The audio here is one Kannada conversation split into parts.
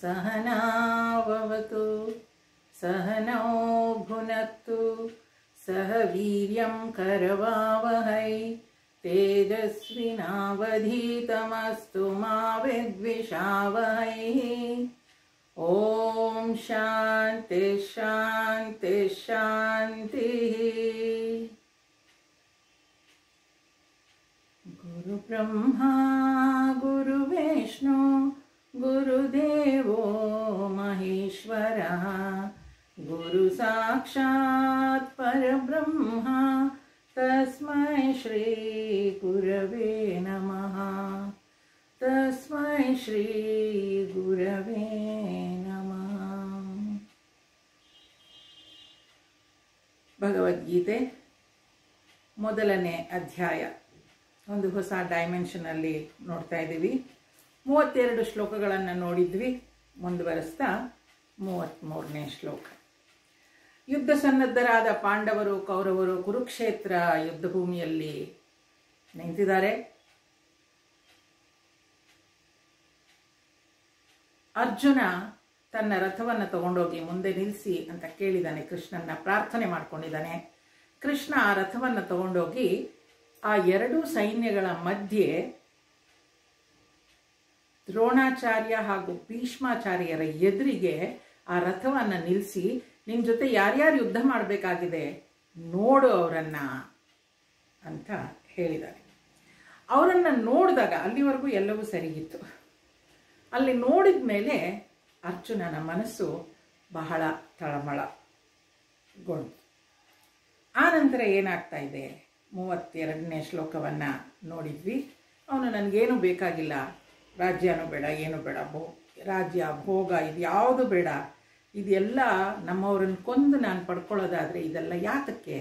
सहनाववतु सहनौ भुनक्तु सह वीर्यं करवावहै तेजस्विनावधीतमस्तु मा विद्विषावहै। ओम शांति शांति शांति। गुरु ब्रह्मा गुरु विष्णु गुरुदेवो महेश्वरः गुरु साक्षात् परब्रह्मा तस्मै श्री गुरवे नमः। तस्मै श्री गुरवे नमः। ಭಗವದ್ಗೀತೆ ಮೊದಲನೇ ಅಧ್ಯಾಯ ಒಂದು ಹೊಸ ಡೈಮೆನ್ಷನಲ್ಲಿ ನೋಡ್ತಾ ಇದ್ದೀವಿ. 32 ಶ್ಲೋಕಗಳನ್ನು ನೋಡಿದ್ವಿ. ಮುಂದುವರಿಸ್ತಾ 33ನೇ ಶ್ಲೋಕ. ಯುದ್ಧ ಸನ್ನದ್ಧರಾದ ಪಾಂಡವರು ಕೌರವರು ಕುರುಕ್ಷೇತ್ರ ಯುದ್ಧ ಭೂಮಿಯಲ್ಲಿ ನಿಂತಿದ್ದಾರೆ. ಅರ್ಜುನ ತನ್ನ ರಥವನ್ನು ತಗೊಂಡೋಗಿ ಮುಂದೆ ನಿಲ್ಲಿಸಿ ಅಂತ ಕೇಳಿದಾನೆ. ಕೃಷ್ಣನ ಪ್ರಾರ್ಥನೆ ಮಾಡ್ಕೊಂಡಿದ್ದಾನೆ. ಕೃಷ್ಣ ಆ ರಥವನ್ನು ತಗೊಂಡೋಗಿ ಆ ಎರಡೂ ಸೈನ್ಯಗಳ ಮಧ್ಯೆ ದ್ರೋಣಾಚಾರ್ಯ ಹಾಗೂ ಭೀಷ್ಮಾಚಾರ್ಯರ ಎದುರಿಗೆ ಆ ರಥವನ್ನು ನಿಲ್ಲಿಸಿ, ನಿನ್ನ ಜೊತೆ ಯಾರ್ಯಾರು ಯುದ್ಧ ಮಾಡಬೇಕಾಗಿದೆ ನೋಡು ಅವರನ್ನ ಅಂತ ಹೇಳಿದ್ದಾರೆ. ಅವರನ್ನು ನೋಡಿದಾಗ ಅಲ್ಲಿವರೆಗೂ ಎಲ್ಲವೂ ಸರಿಗಿತ್ತು. ಅಲ್ಲಿ ನೋಡಿದ ಮೇಲೆ ಅರ್ಜುನನ ಮನಸ್ಸು ಬಹಳ ತಳಮಳಗೊಂಡು. ಆ ನಂತರ ಏನಾಗ್ತಾ ಇದೆ, 32ನೇ ಶ್ಲೋಕವನ್ನು ನೋಡಿದ್ವಿ. ಅವನು ನನಗೇನು ಬೇಕಾಗಿಲ್ಲ, ರಾಜ್ಯನೂ ಬೇಡ, ಏನು ಬೇಡ, ರಾಜ್ಯ ಭೋಗ ಇದು ಯಾವುದು ಬೇಡ, ಇದೆಲ್ಲ ನಮ್ಮವ್ರನ್ನ ಕೊಂದು ನಾನು ಪಡ್ಕೊಳ್ಳೋದಾದರೆ ಇದೆಲ್ಲ ಯಾತಕ್ಕೆ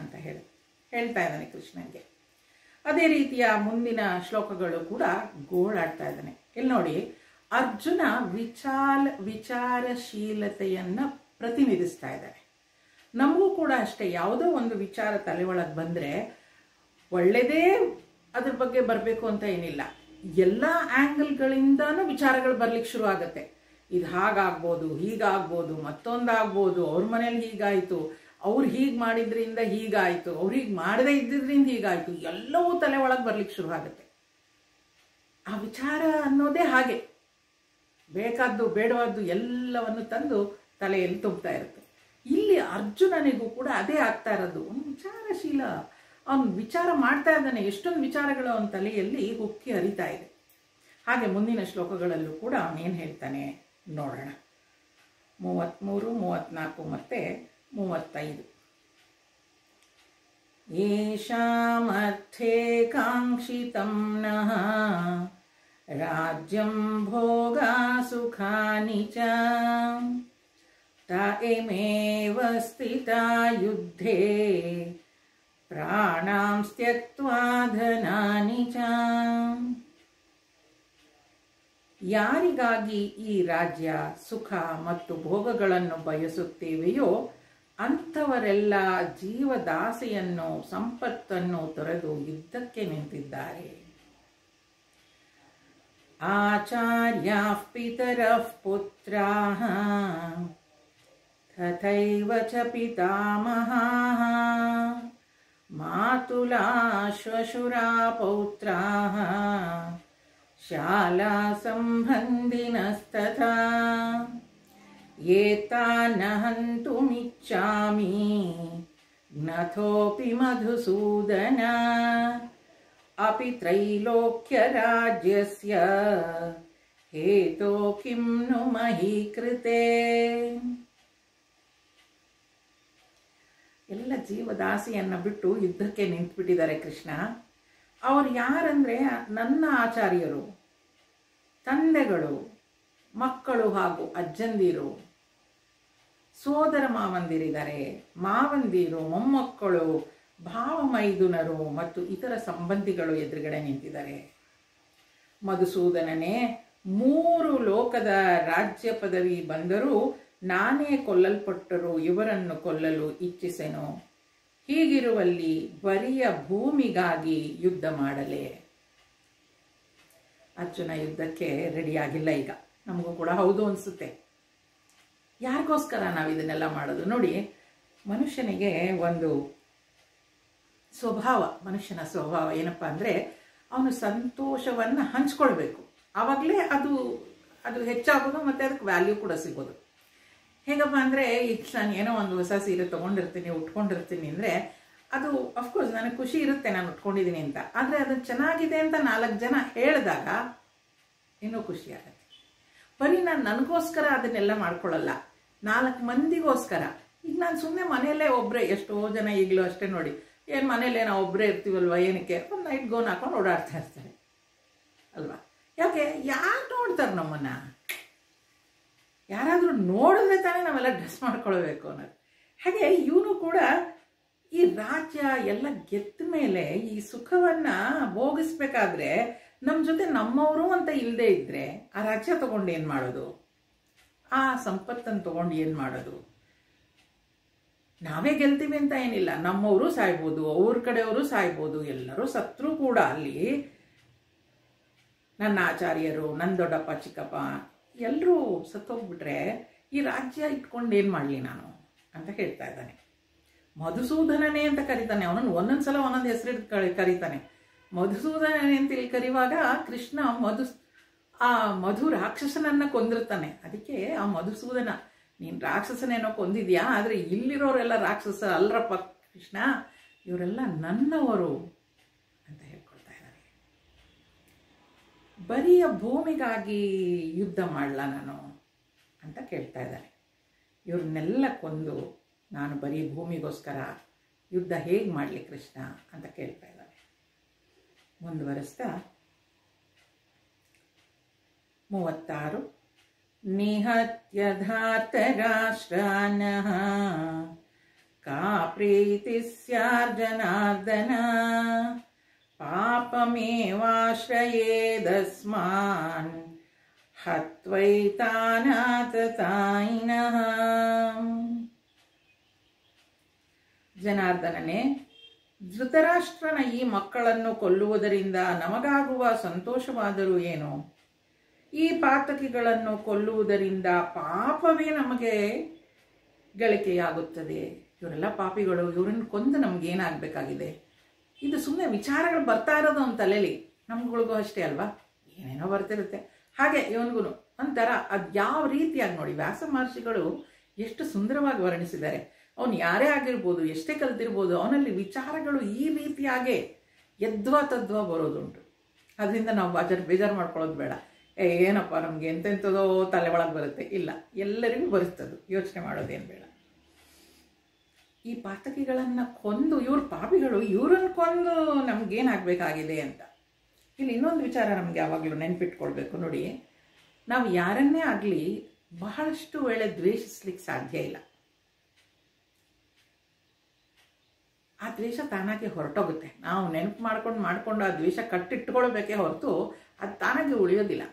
ಅಂತ ಹೇಳ್ತಾ ಇದ್ದಾನೆ ಕೃಷ್ಣನಿಗೆ. ಅದೇ ರೀತಿಯ ಮುಂದಿನ ಶ್ಲೋಕಗಳು ಕೂಡ ಗೋಳಾಡ್ತಾ ಇದ್ದಾನೆ. ಇಲ್ಲಿ ನೋಡಿ, ಅರ್ಜುನ ವಿಚಾರಶೀಲತೆಯನ್ನು ಪ್ರತಿನಿಧಿಸ್ತಾ ಇದ್ದಾನೆ. ನಮಗೂ ಕೂಡ ಅಷ್ಟೇ, ಯಾವುದೋ ಒಂದು ವಿಚಾರ ತಲೆ ಒಳಗೆ ಬಂದರೆ ಒಳ್ಳೆಯದೇ ಅದ್ರ ಬಗ್ಗೆ ಬರಬೇಕು ಅಂತ ಏನಿಲ್ಲ, ಎಲ್ಲ ಆ್ಯಂಗಲ್ಗಳಿಂದನೂ ವಿಚಾರಗಳು ಬರ್ಲಿಕ್ಕೆ ಶುರು ಆಗುತ್ತೆ. ಇದು ಹಾಗಾಗ್ಬೋದು, ಹೀಗಾಗ್ಬೋದು, ಮತ್ತೊಂದಾಗ್ಬೋದು, ಅವ್ರ ಮನೇಲಿ ಹೀಗಾಯಿತು, ಅವ್ರು ಹೀಗೆ ಮಾಡಿದ್ರಿಂದ ಹೀಗಾಯಿತು, ಅವ್ರು ಹೀಗೆ ಮಾಡದೇ ಇದ್ದಿದ್ರಿಂದ ಹೀಗಾಯಿತು, ಎಲ್ಲವೂ ತಲೆ ಒಳಗೆ ಬರ್ಲಿಕ್ಕೆ ಶುರು ಆಗುತ್ತೆ. ಆ ವಿಚಾರ ಅನ್ನೋದೇ ಹಾಗೆ, ಬೇಕಾದ್ದು ಬೇಡವಾದ್ದು ಎಲ್ಲವನ್ನು ತಂದು ತಲೆಯಲ್ಲಿ ತುಂಬ್ತಾ ಇರುತ್ತೆ. ಇಲ್ಲಿ ಅರ್ಜುನನಿಗೂ ಕೂಡ ಅದೇ ಆಗ್ತಾ ಇರೋದು. ಅವನು ವಿಚಾರಶೀಲ, ಅವನು ವಿಚಾರ ಮಾಡ್ತಾ ಇದ್ದಾನೆ. ಎಷ್ಟೊಂದು ವಿಚಾರಗಳು ಅವನ ತಲೆಯಲ್ಲಿ ಉಕ್ಕಿ ಹರಿತಾ ಇದೆ. ಹಾಗೆ ಮುಂದಿನ ಶ್ಲೋಕಗಳಲ್ಲೂ ಕೂಡ ಅವನೇನು ಹೇಳ್ತಾನೆ ನೋಡೋಣ. 33, 34 ಮತ್ತು 35. ಯೇಷಾಮರ್ಥೇ ಕಾಂಕ್ಷಿತಂ ನಃ ರಾಜ್ಯಂ ಭೋಗ ಸುಖಾನಿ ಚ ತಾಮೇವ ಸ್ಥಿತಾ ಯುದ್ಧೇ ಪ್ರಾಣಾಂ ತ್ಯಕ್ತ್ವಾ ಧನಾನಿ ಚ. ಯಾರಿಗಾಗಿ ಈ ರಾಜ್ಯ ಸುಖ ಮತ್ತು ಭೋಗಗಳನ್ನು ಬಯಸುತ್ತೇವೆಯೋ ಅಂಥವರೆಲ್ಲ ಜೀವದಾಸೆಯನ್ನು ಸಂಪತ್ತನ್ನು ತೊರೆದು ಯುದ್ಧಕ್ಕೆ ನಿಂತಿದ್ದಾರೆ. ಆಚಾರ್ಯಾಃ ಪಿತರಃ ಪುತ್ರಾಃ ತಥೈವ ಚ ಪಿತಾಮಹಾಃ ಮಾತುಲಾ ಶ್ವಶುರಾ ಪೌತ್ರಾಃ ಶಾಲಾ ಸಂಬಂಧಿನಸ್ತಥಾ ಏತಾನ್ ಹಂತುಮಿಚ್ಛಾಮಿ ಜ್ಞಥೋಪಿ ಮಧುಸೂದನ ಅಪಿ ತ್ರೈಲೋಕ್ಯ ರಾಜ್ಯಸ್ಯ ಹೇತೋ ಕಿಂ ನು ಮಹೀ ಕೃತೆ. ಎಲ್ಲ ಜೀವದಾಸಿಯನ್ನು ಬಿಟ್ಟು ಯುದ್ಧಕ್ಕೆ ನಿಂತುಬಿಟ್ಟಿದ್ದಾರೆ ಕೃಷ್ಣ. ಅವರು ಯಾರಂದರೆ ನನ್ನ ಆಚಾರ್ಯರು, ತಂದೆಗಳು, ಮಕ್ಕಳು ಹಾಗೂ ಅಜ್ಜಂದಿರು, ಸೋದರ ಮಾವಂದಿರಿದ್ದಾರೆ, ಮಾವಂದಿರು, ಮೊಮ್ಮಕ್ಕಳು, ಭಾವಮೈದುನರು ಮತ್ತು ಇತರ ಸಂಬಂಧಿಗಳು ಎದುರುಗಡೆ ನಿಂತಿದ್ದಾರೆ. ಮಧುಸೂದನನೇ, 3 ಲೋಕದ ರಾಜ್ಯ ಪದವಿ ಬಂದರೂ ನಾನೇ ಕೊಲ್ಲಲ್ಪಟ್ಟರೂ ಇವರನ್ನು ಕೊಲ್ಲಲು ಇಚ್ಛಿಸೆನು. ಹೀಗಿರುವಲ್ಲಿ ಬರಿಯ ಭೂಮಿಗಾಗಿ ಯುದ್ಧ ಮಾಡಲೇ. ಅರ್ಜುನ ಯುದ್ಧಕ್ಕೆ ರೆಡಿಯಾಗಿಲ್ಲ. ಈಗ ನಮಗೂ ಕೂಡ ಹೌದು ಅನಿಸುತ್ತೆ. ಯಾರಿಗೋಸ್ಕರ ನಾವು ಇದನ್ನೆಲ್ಲ ಮಾಡೋದು? ನೋಡಿ, ಮನುಷ್ಯನಿಗೆ ಒಂದು ಸ್ವಭಾವ, ಮನುಷ್ಯನ ಸ್ವಭಾವ ಏನಪ್ಪ ಅಂದರೆ, ಅವನು ಸಂತೋಷವನ್ನು ಹಂಚ್ಕೊಳ್ಬೇಕು. ಆವಾಗಲೇ ಅದು ಹೆಚ್ಚಾಗೋದು ಮತ್ತು ಅದಕ್ಕೆ ವ್ಯಾಲ್ಯೂ ಕೂಡ ಸಿಗೋದು. ಹೇಗಪ್ಪ ಅಂದರೆ, ಈಗ ನಾನು ಏನೋ ಒಂದು ಹೊಸ ಸೀರೆ ತೊಗೊಂಡಿರ್ತೀನಿ, ಉಟ್ಕೊಂಡಿರ್ತೀನಿ ಅಂದರೆ ಅದು ಅಫ್ಕೋರ್ಸ್ ನನಗೆ ಖುಷಿ ಇರುತ್ತೆ ನಾನು ಉಟ್ಕೊಂಡಿದ್ದೀನಿ ಅಂತ. ಆದರೆ ಅದು ಚೆನ್ನಾಗಿದೆ ಅಂತ 4 ಜನ ಹೇಳಿದಾಗ ಇನ್ನೂ ಖುಷಿ ಆಗುತ್ತೆ. ಬರೀ ನಾನು ನನಗೋಸ್ಕರ ಅದನ್ನೆಲ್ಲ ಮಾಡ್ಕೊಳ್ಳಲ್ಲ, 4 ಮಂದಿಗೋಸ್ಕರ. ಈಗ ನಾನು ಸುಮ್ಮನೆ ಮನೆಯಲ್ಲೇ ಒಬ್ಬರೇ, ಎಷ್ಟೋ ಜನ ಈಗಲೂ ಅಷ್ಟೇ ನೋಡಿ, ಏನು ಮನೇಲಿ ನಾವು ಒಬ್ಬರೇ ಇರ್ತೀವಲ್ವ, ಏನಕ್ಕೆ ಒಂದು ನೈಟ್ ಗೌನ್ ಹಾಕೊಂಡು ಓಡಾಡ್ತಾ ಇರ್ತಾರೆ ಅಲ್ವಾ? ಯಾಕೆ? ಯಾರು ನೋಡ್ತಾರೆ ನಮ್ಮನ್ನು? ಯಾರಾದರೂ ನೋಡಿದ್ರೆ ತಾನೇ ನಾವೆಲ್ಲ ಡ್ರೆಸ್ ಮಾಡ್ಕೊಳ್ಬೇಕು ಅನ್ನೋದು. ಹಾಗೆ ಇವನು ಕೂಡ ಈ ರಾಜ್ಯ ಎಲ್ಲ ಗೆದ್ದ ಮೇಲೆ ಈ ಸುಖವನ್ನು ಭೋಗಿಸ್ಬೇಕಾದ್ರೆ ನಮ್ಮ ಜೊತೆ ನಮ್ಮವರು ಅಂತ ಇಲ್ಲದೆ ಇದ್ದರೆ ಆ ರಾಜ್ಯ ತೊಗೊಂಡು ಏನು ಮಾಡೋದು? ಆ ಸಂಪತ್ತನ್ನು ತೊಗೊಂಡು ಏನು ಮಾಡೋದು? ನಾವೇ ಗೆಲ್ತೀವಿ ಅಂತ ಏನಿಲ್ಲ, ನಮ್ಮವರು ಸಾಯ್ಬೋದು, ಅವ್ರ ಕಡೆಯವರು ಸಾಯ್ಬೋದು, ಎಲ್ಲರೂ ಸತ್ರು ಕೂಡ ಅಲ್ಲಿ ನನ್ನ ಆಚಾರ್ಯರು, ನನ್ನ ದೊಡ್ಡಪ್ಪ ಚಿಕ್ಕಪ್ಪ ಎಲ್ಲರೂ ಸತ್ತೋಗ್ಬಿಟ್ರೆ ಈ ರಾಜ್ಯ ಇಟ್ಕೊಂಡು ಏನು ಮಾಡಲಿ ನಾನು ಅಂತ ಹೇಳ್ತಾ ಇದ್ದಾನೆ. ಮಧುಸೂದನನೇ ಅಂತ ಕರೀತಾನೆ, ಅವನನ್ನು ಒಂದೊಂದು ಸಲ ಒಂದೊಂದು ಹೆಸರು ಕರೀತಾನೆ. ಮಧುಸೂದನನೇ ಅಂತ ಇಲ್ಲಿ ಕರೆಯುವಾಗ ಕೃಷ್ಣ ಆ ಮಧು ರಾಕ್ಷಸನನ್ನು ಕೊಂದಿರ್ತಾನೆ. ಅದಕ್ಕೆ ಆ ಮಧುಸೂದನ, ನೀನು ರಾಕ್ಷಸನೇನೋ ಕೊಂದಿದ್ಯಾ, ಆದರೆ ಇಲ್ಲಿರೋರೆಲ್ಲ ರಾಕ್ಷಸ ಅಲ್ರಪ್ಪ ಕೃಷ್ಣ, ಇವರೆಲ್ಲ ನನ್ನವರು ಅಂತ ಹೇಳ್ಕೊಳ್ತಾ ಇದ್ದಾರೆ. ಬರೀ ಭೂಮಿಗಾಗಿ ಯುದ್ಧ ಮಾಡಲ ನಾನು ಅಂತ ಕೇಳ್ತಾ ಇದ್ದಾರೆ. ಇವ್ರನ್ನೆಲ್ಲ ಕೊಂದು ನಾನು ಬರೀ ಭೂಮಿಗೋಸ್ಕರ ಯುದ್ಧ ಹೇಗೆ ಮಾಡಲಿ ಕೃಷ್ಣ ಅಂತ ಕೇಳ್ತಾ ಇದ್ದಾರೆ. ಮುಂದುವರಿಸ್ತಾ 36 ನಿಹತ್ಯ ಧಾರ್ತರಾಷ್ಟ್ರಾನಃ ಕಾ ಪ್ರೀತಿ ಸ್ಯಾರ್ಜನಾರ್ದನ ಪಾಪಮೇವಾಶ್ರಯೇದಸ್ಮಾನ್ ಹತ್ವೈತಾನಾತತಾಯಿನಃ. ಜನಾರ್ದನನೇ, ಧೃತರಾಷ್ಟ್ರನ ಈ ಮಕ್ಕಳನ್ನು ಕೊಲ್ಲುವುದರಿಂದ ನಮಗಾಗುವ ಸಂತೋಷವಾದರೂ ಏನು? ಈ ಪಾತಕಿಗಳನ್ನು ಕೊಲ್ಲುವುದರಿಂದ ಪಾಪವೇ ನಮಗೆ ಗಳಿಕೆಯಾಗುತ್ತದೆ. ಇವರೆಲ್ಲ ಪಾಪಿಗಳು, ಇವರನ್ನು ಕೊಂದು ನಮಗೇನಾಗಬೇಕಾಗಿದೆ? ಇದು ಸುಮ್ಮನೆ ವಿಚಾರಗಳು ಬರ್ತಾ ಇರೋದು ನಮ್ಮ ತಲೆಯಲ್ಲಿ. ನಮ್ಗಳಿಗೂ ಅಷ್ಟೇ ಅಲ್ವಾ, ಏನೇನೋ ಬರ್ತಿರುತ್ತೆ. ಹಾಗೆ ಇವನಿಗೂ ಒಂಥರ ಅದು ಯಾವ ರೀತಿಯಾಗಿ ನೋಡಿ, ವ್ಯಾಸ ಮಹರ್ಷಿಗಳು ಎಷ್ಟು ಸುಂದರವಾಗಿ ವರ್ಣಿಸಿದ್ದಾರೆ. ಅವನು ಯಾರೇ ಆಗಿರ್ಬೋದು, ಎಷ್ಟೇ ಕಲ್ತಿರ್ಬೋದು, ಅವನಲ್ಲಿ ವಿಚಾರಗಳು ಈ ರೀತಿಯಾಗೇ ಯದ್ವಾ ತದ್ವಾ ಬರೋದುಂಟು. ಅದರಿಂದ ನಾವು ಬೇಜಾರು ಮಾಡ್ಕೊಳ್ಳೋದು ಬೇಡ. ಏನಪ್ಪ ನಮಗೆ ಎಂತೆಂಥದೋ ತಲೆ ಒಳಗೆ ಬರುತ್ತೆ, ಇಲ್ಲ, ಎಲ್ಲರಿಗೂ ಬರುತ್ತದು, ಯೋಚನೆ ಮಾಡೋದೇನು ಬೇಡ. ಈ ಪಾತಕಿಗಳನ್ನು ಕೊಂದು, ಇವ್ರ ಪಾಪಿಗಳು, ಇವ್ರನ್ನ ಕೊಂದು ನಮಗೇನಾಗಬೇಕಾಗಿದೆ ಅಂತ. ಇಲ್ಲಿ ಇನ್ನೊಂದು ವಿಚಾರ ನಮಗೆ ಯಾವಾಗಲೂ ನೆನ್ಪಿಟ್ಕೊಳ್ಬೇಕು ನೋಡಿ, ನಾವು ಯಾರನ್ನೇ ಆಗಲಿ ಬಹಳಷ್ಟು ವೇಳೆ ದ್ವೇಷಿಸ್ಲಿಕ್ಕೆ ಸಾಧ್ಯ ಇಲ್ಲ. ಆ ದ್ವೇಷ ತಾನಾಗಿ ಹೊರಟೋಗುತ್ತೆ. ನಾವು ನೆನಪು ಮಾಡ್ಕೊಂಡು ಆ ದ್ವೇಷ ಕಟ್ಟಿಟ್ಕೊಳ್ಬೇಕೇ ಹೊರತು ಅದು ತಾನಾಗಿ ಉಳಿಯೋದಿಲ್ಲ,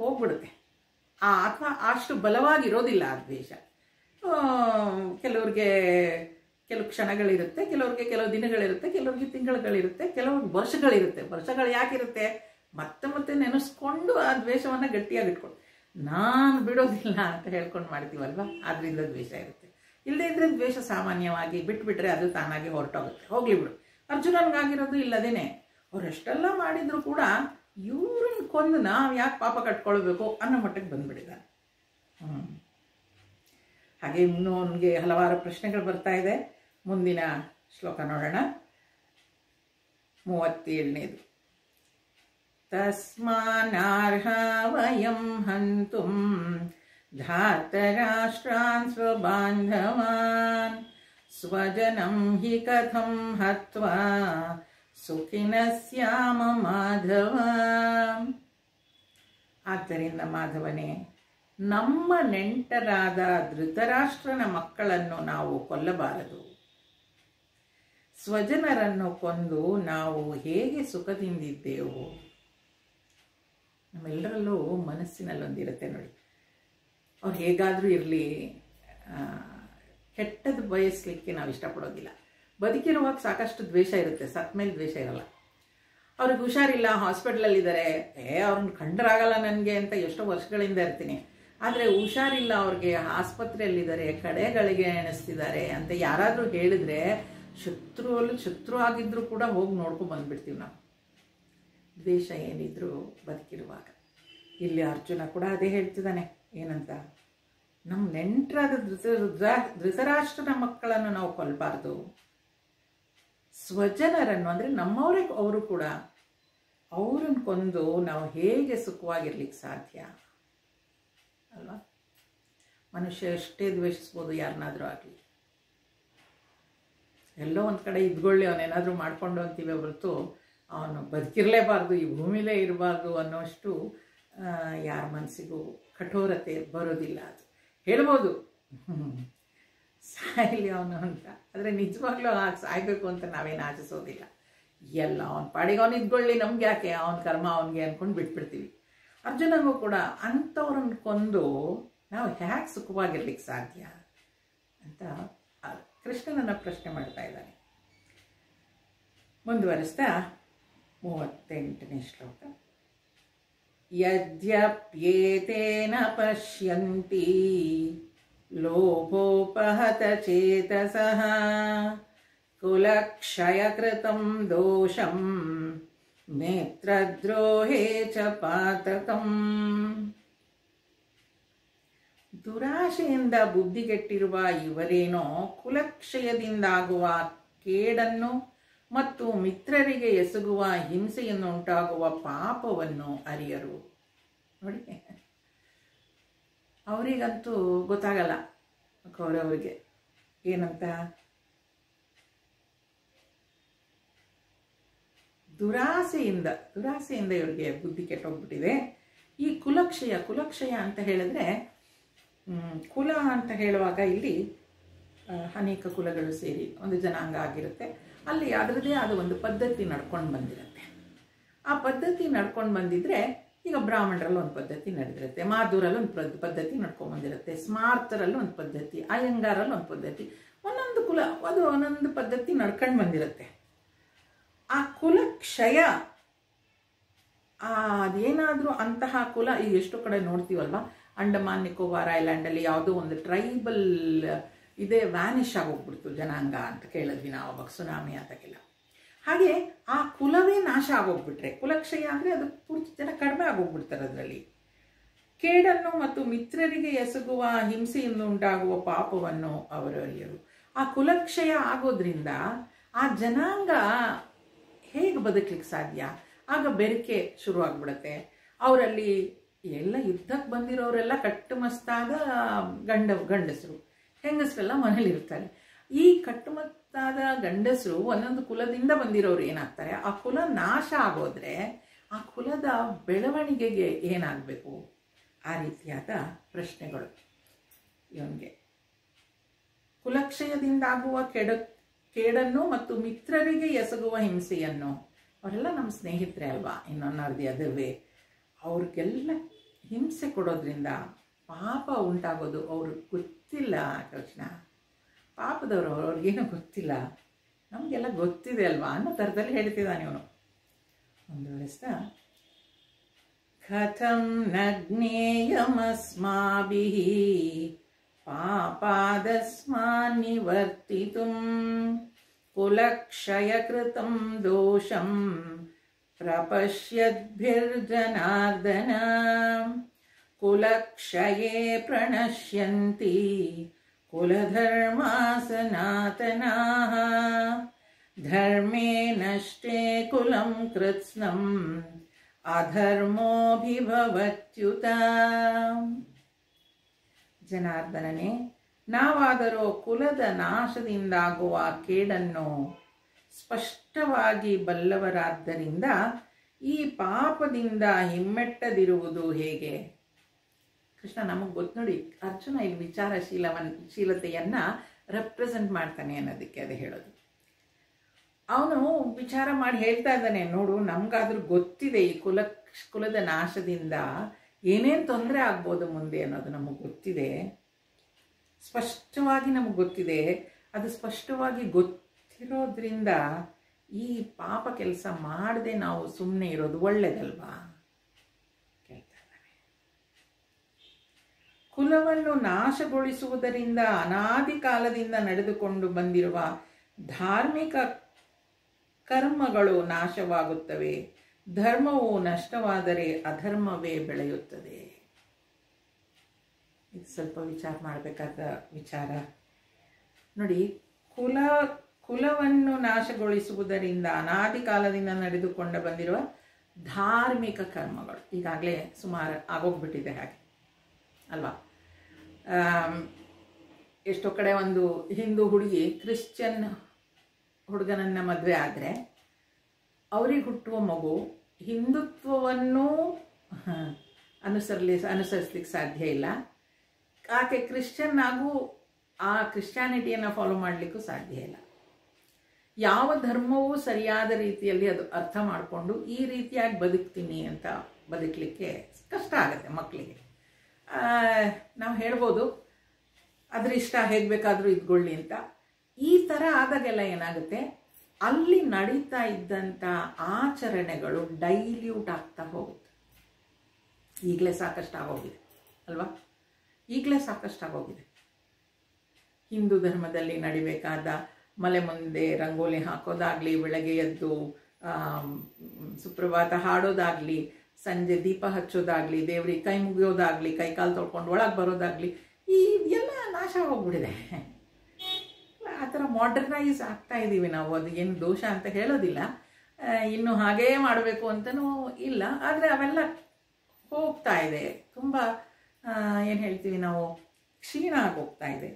ಹೋಗ್ಬಿಡುತ್ತೆ. ಅಥವಾ ಅಷ್ಟು ಬಲವಾಗಿರೋದಿಲ್ಲ ಆ ದ್ವೇಷ. ಕೆಲವ್ರಿಗೆ ಕೆಲವು ಕ್ಷಣಗಳಿರುತ್ತೆ, ಕೆಲವ್ರಿಗೆ ಕೆಲವು ದಿನಗಳಿರುತ್ತೆ, ಕೆಲವ್ರಿಗೆ ತಿಂಗಳುಗಳಿರುತ್ತೆ, ಕೆಲವ್ರಿಗೆ ವರ್ಷಗಳಿರುತ್ತೆ. ವರ್ಷಗಳು ಯಾಕಿರುತ್ತೆ? ಮತ್ತೆ ನೆನೆಸ್ಕೊಂಡು ಆ ದ್ವೇಷವನ್ನು ಗಟ್ಟಿಯಾಗಿ ಇಟ್ಕೊಂಡು ನಾನು ಬಿಡೋದಿಲ್ಲ ಅಂತ ಹೇಳ್ಕೊಂಡು ಮಾಡ್ತೀವಲ್ವ, ಅದರಿಂದ ದ್ವೇಷ ಇರುತ್ತೆ. ಇಲ್ಲದೇ ಇದ್ರೆ ದ್ವೇಷ ಸಾಮಾನ್ಯವಾಗಿ ಬಿಟ್ಬಿಟ್ರೆ ಅದು ತಾನಾಗಿ ಹೊರಟೋಗುತ್ತೆ, ಹೋಗ್ಲಿ ಬಿಡು. ಅರ್ಜುನನ್ಗಾಗಿರೋದು ಇಲ್ಲದೇನೆ, ಅವರೆಷ್ಟೆಲ್ಲ ಮಾಡಿದ್ರು ಕೂಡ ಇವ್ರನ್ನ ಕೊಂದು ನಾವು ಯಾಕೆ ಪಾಪ ಕಟ್ಕೊಳ್ಬೇಕು ಅನ್ನೋ ಮಟ್ಟಕ್ಕೆ ಬಂದ್ಬಿಟ್ಟಿದ್ದಾರೆ. ಹಾಗೆ ಇನ್ನೂ ಅವನಿಗೆ ಹಲವಾರು ಪ್ರಶ್ನೆಗಳು ಬರ್ತಾ ಇದೆ. ಮುಂದಿನ ಶ್ಲೋಕ ನೋಡೋಣ. 37ನೇದು. ತಸ್ಮಾನಾರ್ಹ ವಯಂ ಹಂತುಂ ಧಾರ್ತರಾಷ್ಟ್ರಾನ್ ಸ್ವಬಾಂಧವಾನ್ ಸ್ವಜನಂ ಹಿ ಕಥಂ ಹತ್ವಾ ಸುಖಿನಃ ಸ್ಯಾಮ ಮಾಧವ. ಆದ್ದರಿಂದ ಮಾಧವನೇ, ನಮ್ಮ ನೆಂಟರಾದ ಧೃತರಾಷ್ಟ್ರನ ಮಕ್ಕಳನ್ನು ನಾವು ಕೊಲ್ಲಬಾರದು. ಸ್ವಜನರನ್ನು ಕೊಂದು ನಾವು ಹೇಗೆ ಸುಖದಿಂದಿದ್ದೆವು. ನಮ್ಮೆಲ್ಲರಲ್ಲೂ ಮನಸ್ಸಿನಲ್ಲೊಂದಿರುತ್ತೆ ನೋಡಿ, ಅವ್ರು ಹೇಗಾದರೂ ಇರಲಿ, ಕೆಟ್ಟದ್ದು ಬಯಸಲಿಕ್ಕೆ ನಾವು ಇಷ್ಟಪಡೋದಿಲ್ಲ. ಬದುಕಿರುವಾಗ ಸಾಕಷ್ಟು ದ್ವೇಷ ಇರುತ್ತೆ, ಸತ್ತ ಮೇಲೆ ದ್ವೇಷ ಇರಲ್ಲ. ಅವ್ರಿಗೆ ಹುಷಾರಿಲ್ಲ, ಹಾಸ್ಪಿಟ್ಲಲ್ಲಿದ್ದಾರೆ, ಅವ್ರನ್ನ ಕಂಡ್ರಾಗಲ್ಲ ನನಗೆ ಅಂತ ಎಷ್ಟೋ ವರ್ಷಗಳಿಂದ ಇರ್ತೀನಿ. ಆದರೆ ಹುಷಾರಿಲ್ಲ, ಅವ್ರಿಗೆ ಆಸ್ಪತ್ರೆಯಲ್ಲಿದ್ದಾರೆ, ಕಡೆಗಳಿಗೆ ಎಣಿಸ್ತಿದ್ದಾರೆ ಅಂತ ಯಾರಾದರೂ ಹೇಳಿದ್ರೆ ಶತ್ರು ಆಗಿದ್ರೂ ಕೂಡ ಹೋಗಿ ನೋಡ್ಕೊಂಡು ಬಂದ್ಬಿಡ್ತೀವಿ ನಾವು, ದ್ವೇಷ ಏನಿದ್ರು ಬದುಕಿರುವಾಗ. ಇಲ್ಲಿ ಅರ್ಜುನ ಕೂಡ ಅದೇ ಹೇಳ್ತಿದ್ದಾನೆ, ಏನಂತ, ನಮ್ಮ ನೆಂಟರಾದ ಧೃತರಾಷ್ಟ್ರನ ಮಕ್ಕಳನ್ನು ನಾವು ಕೊಲ್ಲಬಾರ್ದು, ಸ್ವಜನರನ್ನು ಅಂದರೆ ನಮ್ಮವರೇ ಅವರು ಕೂಡ ಅವ್ರನ್ನ ಕೊಂದು ನಾವು ಹೇಗೆ ಸುಖವಾಗಿರ್ಲಿಕ್ಕೆ ಸಾಧ್ಯ ಅಲ್ವಾ? ಮನುಷ್ಯ ಎಷ್ಟೇ ದ್ವೇಷಿಸ್ಬೋದು ಯಾರನ್ನಾದರೂ ಆಗಲಿ, ಎಲ್ಲೋ ಒಂದು ಕಡೆ ಇದ್ಕೊಳ್ಳಿ ಅವನೇನಾದರೂ ಮಾಡಿಕೊಂಡು ಅಂತೀವಿ ಹೊರತು ಅವನು ಬದುಕಿರಲೇಬಾರ್ದು, ಈ ಭೂಮಿಲೇ ಇರಬಾರ್ದು ಅನ್ನೋಷ್ಟು ಯಾರ ಮನಸ್ಸಿಗೂ ಕಠೋರತೆ ಬರೋದಿಲ್ಲ. ಅದು ಹೇಳ್ಬೋದು ಸಾಯಲಿ ಅವನು ಅಂತ, ಆದರೆ ನಿಜವಾಗ್ಲೂ ಸಾಯ್ಬೇಕು ಅಂತ ನಾವೇನು ಆಚಿಸೋದಿಲ್ಲ. ಎಲ್ಲ ಅವನ ಪಾಡಿಗೆ ಅವನು ಇದ್ಕೊಳ್ಳಿ, ನಮ್ಗೆ ಯಾಕೆ, ಅವನ ಕರ್ಮ ಅವನಿಗೆ ಅಂದ್ಕೊಂಡು ಬಿಟ್ಬಿಡ್ತೀವಿ. ಅರ್ಜುನಗೂ ಕೂಡ ಅಂಥವ್ರನ್ನ ಕೊಂದು ನಾವು ಹೇಗೆ ಸುಖವಾಗಿರ್ಲಿಕ್ಕೆ ಸಾಧ್ಯ ಅಂತ ಕೃಷ್ಣನನ್ನು ಪ್ರಶ್ನೆ ಮಾಡ್ತಾ ಇದ್ದಾನೆ. ಮುಂದುವರಿಸ್ತಾ 38ನೇ ಶ್ಲೋಕ. ಯದ್ಯಪ್ಯೇತೇನ ಪಶ್ಯಂತಿ ಲೋಭೋಪಹತ ಚೇತಸಃ ಕುಲಕ್ಷಯಕೃತಂ ದೋಷಂ ನೇತ್ರದ್ರೋಹೇ ಚ ಪಾತಕಂ. ದುರಾಶೆಯಿಂದ ಬುದ್ಧಿಗೆಟ್ಟಿರುವ ಇವರೇನೋ ಕುಲಕ್ಷಯದಿಂದಾಗುವ ಕೇಡನ್ನು ಮತ್ತು ಮಿತ್ರರಿಗೆ ಎಸಗುವ ಹಿಂಸೆಯನ್ನು ಉಂಟಾಗುವ ಪಾಪವನ್ನು ಅರಿಯರು. ನೋಡಿ, ಅವರಿಗಂತೂ ಗೊತ್ತಾಗಲ್ಲ, ಕೌರವರಿಗೆ ಏನಂತ, ದುರಾಸೆಯಿಂದ ಇವರಿಗೆ ಬುದ್ಧಿ ಕೆಟ್ಟೋಗ್ಬಿಟ್ಟಿದೆ. ಈ ಕುಲಕ್ಷಯ ಅಂತ ಹೇಳಿದ್ರೆ, ಕುಲ ಅಂತ ಹೇಳುವಾಗ ಇಲ್ಲಿ ಅನೇಕ ಕುಲಗಳು ಸೇರಿ ಒಂದು ಜನಾಂಗ ಆಗಿರುತ್ತೆ. ಅಲ್ಲಿ ಅದರದೇ ಆದ ಒಂದು ಪದ್ಧತಿ ನಡ್ಕೊಂಡು ಬಂದಿರುತ್ತೆ. ಆ ಪದ್ಧತಿ ನಡ್ಕೊಂಡು ಬಂದಿದ್ರೆ, ಈಗ ಬ್ರಾಹ್ಮಣರಲ್ಲಿ ಒಂದು ಪದ್ಧತಿ ನಡೆದಿರುತ್ತೆ, ಮಾಧುರಲ್ಲಿ ಒಂದು ಪದ್ಧತಿ ನಡ್ಕೊಂಡು ಬಂದಿರುತ್ತೆ, ಸ್ಮಾರ್ತರಲ್ಲಿ ಒಂದು ಪದ್ಧತಿ, ಅಯ್ಯಂಗಾರಲ್ಲಿ ಒಂದು ಪದ್ಧತಿ, ಒಂದೊಂದು ಕುಲ ಅದು ಒಂದೊಂದು ಪದ್ಧತಿ ನಡ್ಕೊಂಡು ಬಂದಿರುತ್ತೆ. ಆ ಕುಲಕ್ಷಯ ಅದೇನಾದರೂ ಅಂತಹ ಕುಲ ಈಗ ಎಷ್ಟು ಕಡೆ ನೋಡ್ತೀವಲ್ವ, ಅಂಡಮಾನ್ ನಿಕೋಬಾರ್ ಐಲ್ಯಾಂಡಲ್ಲಿ ಯಾವುದೋ ಒಂದು ಟ್ರೈಬಲ್ ಇದೇ ವ್ಯಾನಿಷ್ ಆಗೋಗ್ಬಿಡ್ತು ಜನಾಂಗ ಅಂತ ಕೇಳಿದ್ವಿ ನಾವು ಅವಾಗ, ಸುನಾಮಿ ಅಂತಾಗೆಲ್ಲ. ಹಾಗೆ ಆ ಕುಲವೇ ನಾಶ ಆಗೋಗ್ಬಿಟ್ರೆ, ಕುಲಕ್ಷಯ ಅಂದರೆ ಅದು ಪೂರ್ತಿ ಜನ ಕಡಿಮೆ ಆಗೋಗ್ಬಿಡ್ತಾರೆ. ಅದರಲ್ಲಿ ಕೇಡನ್ನು ಮತ್ತು ಮಿತ್ರರಿಗೆ ಎಸಗುವ ಹಿಂಸೆಯಿಂದ ಉಂಟಾಗುವ ಪಾಪವನ್ನು ಅವರು ಅರಿಯರು. ಆ ಕುಲಕ್ಷಯ ಆಗೋದ್ರಿಂದ ಆ ಜನಾಂಗ ಹೇಗೆ ಬದುಕಲಿಕ್ಕೆ ಸಾಧ್ಯ? ಆಗ ಬೆರಕೆ ಶುರುವಾಗ್ಬಿಡುತ್ತೆ ಅವರಲ್ಲಿ. ಎಲ್ಲ ಯುದ್ಧಕ್ಕೆ ಬಂದಿರೋರೆಲ್ಲ ಕಟ್ಟುಮಸ್ತಾದ ಗಂಡಸರು, ಹೆಂಗಸರೆಲ್ಲ ಮನೇಲಿರ್ತಾರೆ. ಈ ಕಟ್ಟುಮಸ್ತಾದ ಗಂಡಸರು ಒಂದೊಂದು ಕುಲದಿಂದ ಬಂದಿರೋರು ಏನಾಗ್ತಾರೆ, ಆ ಕುಲ ನಾಶ ಆಗೋದ್ರೆ ಆ ಕುಲದ ಬೆಳವಣಿಗೆಗೆ ಏನಾಗಬೇಕು? ಆ ರೀತಿಯಾದ ಪ್ರಶ್ನೆಗಳು ಇವನಿಗೆ. ಕುಲಕ್ಷಯದಿಂದಾಗುವ ಕೇಡನ್ನು ಮತ್ತು ಮಿತ್ರರಿಗೆ ಎಸಗುವ ಹಿಂಸೆಯನ್ನು, ಅವರೆಲ್ಲ ನಮ್ಮ ಸ್ನೇಹಿತರೆ ಅಲ್ವಾ, ಇನ್ನೊಂದು ಅದುವೇ, ಅವ್ರಿಗೆಲ್ಲ ಹಿಂಸೆ ಕೊಡೋದ್ರಿಂದ ಪಾಪ ಉಂಟಾಗೋದು ಅವ್ರಿಗೆ ಗೊತ್ತಿಲ್ಲ. ಕೃಷ್ಣ ಪಾಪದವರು, ಅವ್ರಿಗೇನು ಗೊತ್ತಿಲ್ಲ, ನಮಗೆಲ್ಲ ಗೊತ್ತಿದೆ ಅಲ್ವಾ ಅನ್ನೋ ಥರದಲ್ಲಿ ಹೇಳ್ತಿದ್ದಾನೆ ಇವನು. ಮುಂದುವರಿಸ್ತಾ, ಕಥಂ ನ ಜ್ಞೇಯಮಸ್ಮಾಭಿಃ ಪಾಪಾದಸ್ಮಾನ್ ನಿವರ್ತಿತುಂ ಕುಲಕ್ಷಯಕೃತಂ ದೋಷಂ ಪ್ರಪಶ್ಯದ್ಭಿರ್ಜನಾರ್ದನ ಕುಲಕ್ಷಯೇ ಪ್ರಣಶ್ಯಂತಿ ಕುಲಧರ್ಮಾ ಸನಾತನಾಃ ಧರ್ಮೇ ನಷ್ಟೇ ಕುಲಂ ಕೃತ್ಸ್ನಂ ಅಧರ್ಮೋಭಿಭವತ್ಯುತ. ಜನಾರ್ದನನೇ, ನಾವಾದರೂ ಕುಲದ ನಾಶದಿಂದಾಗುವ ಕೇಡನ್ನು ಸ್ಪಷ್ಟವಾಗಿ ಬಲ್ಲವರಾದ್ದರಿಂದ ಈ ಪಾಪದಿಂದ ಹಿಮ್ಮೆಟ್ಟದಿರುವುದು ಹೇಗೆ? ಕೃಷ್ಣ ನಮಗೆ ಗೊತ್ತು ನೋಡಿ, ಅರ್ಜುನ ಇಲ್ಲಿ ವಿಚಾರಶೀಲತೆಯನ್ನು ರೆಪ್ರೆಸೆಂಟ್ ಮಾಡ್ತಾನೆ ಅನ್ನೋದಕ್ಕೆ ಅದು ಹೇಳೋದು. ಅವನು ವಿಚಾರ ಮಾಡಿ ಹೇಳ್ತಾ ಇದ್ದಾನೆ, ನೋಡು ನಮಗಾದ್ರೂ ಗೊತ್ತಿದೆ ಈ ಕುಲದ ನಾಶದಿಂದ ಏನೇನು ತೊಂದರೆ ಆಗ್ಬೋದು ಮುಂದೆ ಅನ್ನೋದು ನಮಗೆ ಗೊತ್ತಿದೆ, ಸ್ಪಷ್ಟವಾಗಿ ನಮಗೆ ಗೊತ್ತಿದೆ. ಅದು ಸ್ಪಷ್ಟವಾಗಿ ಗೊತ್ತಿರೋದ್ರಿಂದ ಈ ಪಾಪ ಕೆಲಸ ಮಾಡದೆ ನಾವು ಸುಮ್ಮನೆ ಇರೋದು ಒಳ್ಳೆಯದಲ್ವಾ ಕೇಳ್ತಾ ಇದ್ದಾನೆ. ಕುಲವನ್ನು ನಾಶಗೊಳಿಸುವುದರಿಂದ ಅನಾದಿ ಕಾಲದಿಂದ ನಡೆದುಕೊಂಡು ಬಂದಿರುವ ಧಾರ್ಮಿಕ ಕರ್ಮಗಳು ನಾಶವಾಗುತ್ತವೆ. ಧರ್ಮವು ನಷ್ಟವಾದರೆ ಅಧರ್ಮವೇ ಬೆಳೆಯುತ್ತದೆ. ಇದು ಸ್ವಲ್ಪ ವಿಚಾರ ಮಾಡಬೇಕಾದ ವಿಚಾರ ನೋಡಿ. ಕುಲವನ್ನು ನಾಶಗೊಳಿಸುವುದರಿಂದ ಅನಾದಿ ಕಾಲದಿಂದ ನಡೆದುಕೊಂಡು ಬಂದಿರುವ ಧಾರ್ಮಿಕ ಕರ್ಮಗಳು ಈಗಾಗಲೇ ಸುಮಾರು ಆಗೋಗ್ಬಿಟ್ಟಿದೆ ಹಾಗೆ ಅಲ್ವಾ. ಎಷ್ಟೋ ಕಡೆ ಒಂದು ಹಿಂದೂ ಹುಡುಗಿ ಕ್ರಿಶ್ಚಿಯನ್ ಹುಡುಗನನ್ನ ಮದುವೆ ಆದರೆ ಅವ್ರಿಗೆ ಹುಟ್ಟುವ ಮಗು ಹಿಂದುತ್ವವನ್ನು ಅನುಸರಿಸ್ಲಿಕ್ಕೆ ಸಾಧ್ಯ ಇಲ್ಲ. ಆಕೆ ಕ್ರಿಶ್ಚಿಯನ್ ಹಾಗೂ ಆ ಕ್ರಿಶ್ಚಿಯಾನಿಟಿಯನ್ನು ಫಾಲೋ ಮಾಡಲಿಕ್ಕೂ ಸಾಧ್ಯ ಇಲ್ಲ. ಯಾವ ಧರ್ಮವೂ ಸರಿಯಾದ ರೀತಿಯಲ್ಲಿ ಅದು ಅರ್ಥ ಮಾಡಿಕೊಂಡು ಈ ರೀತಿಯಾಗಿ ಬದುಕ್ತೀನಿ ಅಂತ ಬದುಕಲಿಕ್ಕೆ ಕಷ್ಟ ಆಗುತ್ತೆ ಮಕ್ಕಳಿಗೆ. ನಾವು ಹೇಳ್ಬೋದು ಅದ್ರ ಇಷ್ಟ ಹೇಗೆ ಬೇಕಾದರೂ ಇದ್ಕೊಳ್ಳಿ ಅಂತ. ಈ ಥರ ಆದಾಗೆಲ್ಲ ಏನಾಗುತ್ತೆ, ಅಲ್ಲಿ ನಡೀತಾ ಇದ್ದಂಥ ಆಚರಣೆಗಳು ಡೈಲ್ಯೂಟ್ ಆಗ್ತಾ ಹೋಗುತ್ತೆ. ಈಗಲೇ ಸಾಕಷ್ಟು ಆಗೋಗಿದೆ ಅಲ್ವಾ, ಈಗಲೇ ಸಾಕಷ್ಟು ಆಗೋಗಿದೆ. ಹಿಂದೂ ಧರ್ಮದಲ್ಲಿ ನಡಿಬೇಕಾದ ಮಲೆ ಮುಂದೆ ರಂಗೋಲಿ ಹಾಕೋದಾಗಲಿ, ಬೆಳಗ್ಗೆ ಎದ್ದು ಸುಪ್ರಭಾತ ಹಾಡೋದಾಗಲಿ, ಸಂಜೆ ದೀಪ ಹಚ್ಚೋದಾಗಲಿ, ದೇವ್ರಿಗೆ ಕೈ ಮುಗಿಯೋದಾಗಲಿ, ಕೈ ಕಾಲು ತೊಳ್ಕೊಂಡು ಒಳಗೆ ಬರೋದಾಗಲಿ, ಈ ಎಲ್ಲ ನಾಶ ಹೋಗ್ಬಿಟ್ಟಿದೆ. ಆ ಥರ ಮಾಡರ್ನೈಸ್ ಆಗ್ತಾ ಇದ್ದೀವಿ ನಾವು. ಅದು ಏನು ದೋಷ ಅಂತ ಹೇಳೋದಿಲ್ಲ, ಇನ್ನು ಹಾಗೇ ಮಾಡಬೇಕು ಅಂತಲೂ ಇಲ್ಲ. ಆದರೆ ಅವೆಲ್ಲ ಹೋಗ್ತಾ ಇದೆ, ತುಂಬ ಏನು ಹೇಳ್ತೀವಿ ನಾವು, ಕ್ಷೀಣ ಆಗೋಗ್ತಾ ಇದೆ.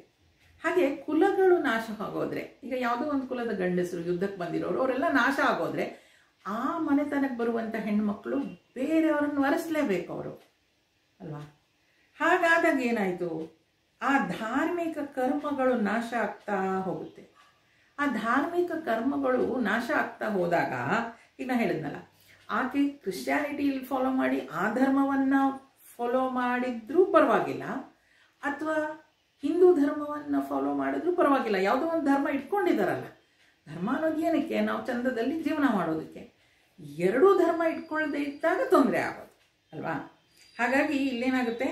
ಹಾಗೆ ಕುಲಗಳು ನಾಶ ಆಗೋದ್ರೆ, ಈಗ ಯಾವುದೋ ಒಂದು ಕುಲದ ಗಂಡಸರು ಯುದ್ಧಕ್ಕೆ ಬಂದಿರೋರು ಅವರೆಲ್ಲ ನಾಶ ಆಗೋದ್ರೆ ಆ ಮನೆತನಕ್ಕೆ ಬರುವಂಥ ಹೆಣ್ಮಕ್ಳು ಬೇರೆಯವ್ರನ್ನ ವರೆಸಲೇಬೇಕು ಅವರು ಅಲ್ವಾ. ಹಾಗಾದಾಗ ಏನಾಯಿತು, ಆ ಧಾರ್ಮಿಕ ಕರ್ಮಗಳು ನಾಶ ಆಗ್ತಾ ಹೋಗುತ್ತೆ. ಆ ಧಾರ್ಮಿಕ ಕರ್ಮಗಳು ನಾಶ ಆಗ್ತಾ ಹೋದಾಗ, ಈಗ ನಾ ಹೇಳಿದ್ನಲ್ಲ, ಆಕೆ ಕ್ರಿಶ್ಚಿಯಾನಿಟಿಯಲ್ಲಿ ಫಾಲೋ ಮಾಡಿ ಆ ಧರ್ಮವನ್ನು ಫಾಲೋ ಮಾಡಿದ್ರೂ ಪರವಾಗಿಲ್ಲ, ಅಥವಾ ಹಿಂದೂ ಧರ್ಮವನ್ನು ಫಾಲೋ ಮಾಡಿದ್ರೂ ಪರವಾಗಿಲ್ಲ. ಯಾವುದೋ ಒಂದು ಧರ್ಮ ಇಟ್ಕೊಂಡಿದ್ದಾರಲ್ಲ, ಧರ್ಮ ಅನ್ನೋದು ಏನಕ್ಕೆ, ನಾವು ಚಂದದಲ್ಲಿ ಜೀವನ ಮಾಡೋದಕ್ಕೆ. ಎರಡೂ ಧರ್ಮ ಇಟ್ಕೊಳ್ಳದೆ ಇದ್ದಾಗ ತೊಂದರೆ ಆಗೋದು ಅಲ್ವಾ. ಹಾಗಾಗಿ ಇಲ್ಲೇನಾಗುತ್ತೆ,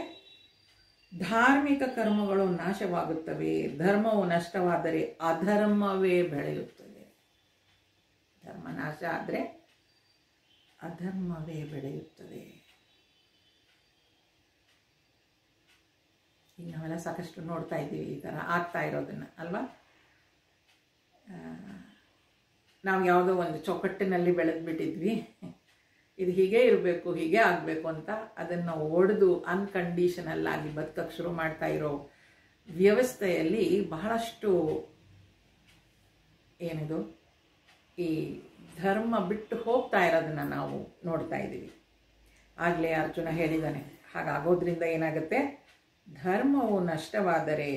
ಧಾರ್ಮಿಕ ಕರ್ಮಗಳು ನಾಶವಾಗುತ್ತವೆ, ಧರ್ಮವು ನಷ್ಟವಾದರೆ ಅಧರ್ಮವೇ ಬೆಳೆಯುತ್ತದೆ. ಧರ್ಮ ನಾಶ ಆದರೆ ಅಧರ್ಮವೇ ಬೆಳೆಯುತ್ತದೆ. ಈಗ ನಾವೆಲ್ಲ ಸಾಕಷ್ಟು ನೋಡ್ತಾ ಇದ್ದೀವಿ ಈ ಥರ ಆಗ್ತಾ ಇರೋದನ್ನು ಅಲ್ವಾ. ನಾವು ಯಾವುದೋ ಒಂದು ಚೌಕಟ್ಟಿನಲ್ಲಿ ಬೆಳೆದ್ಬಿಟ್ಟಿದ್ವಿ, ಇದು ಹೀಗೆ ಇರಬೇಕು, ಹೀಗೆ ಆಗಬೇಕು ಅಂತ ಅದನ್ನು ಒಡೆದು ಅನ್ಕಂಡೀಷನಲ್ ಆಗಿ ಬದುಕಕ್ಕೆ ಶುರು ಮಾಡ್ತಾ ಇರೋ ವ್ಯವಸ್ಥೆಯಲ್ಲಿ ಬಹಳಷ್ಟು ಏನಿದು ಈ ಧರ್ಮ ಬಿಟ್ಟು ಹೋಗ್ತಾ ಇರೋದನ್ನು ನಾವು ನೋಡ್ತಾ ಇದ್ದೀವಿ. ಆಗಲೇ ಅರ್ಜುನ ಹೇಳಿದ್ದಾನೆ, ಹಾಗಾಗೋದ್ರಿಂದ ಏನಾಗುತ್ತೆ, ಧರ್ಮವು ನಷ್ಟವಾದರೆ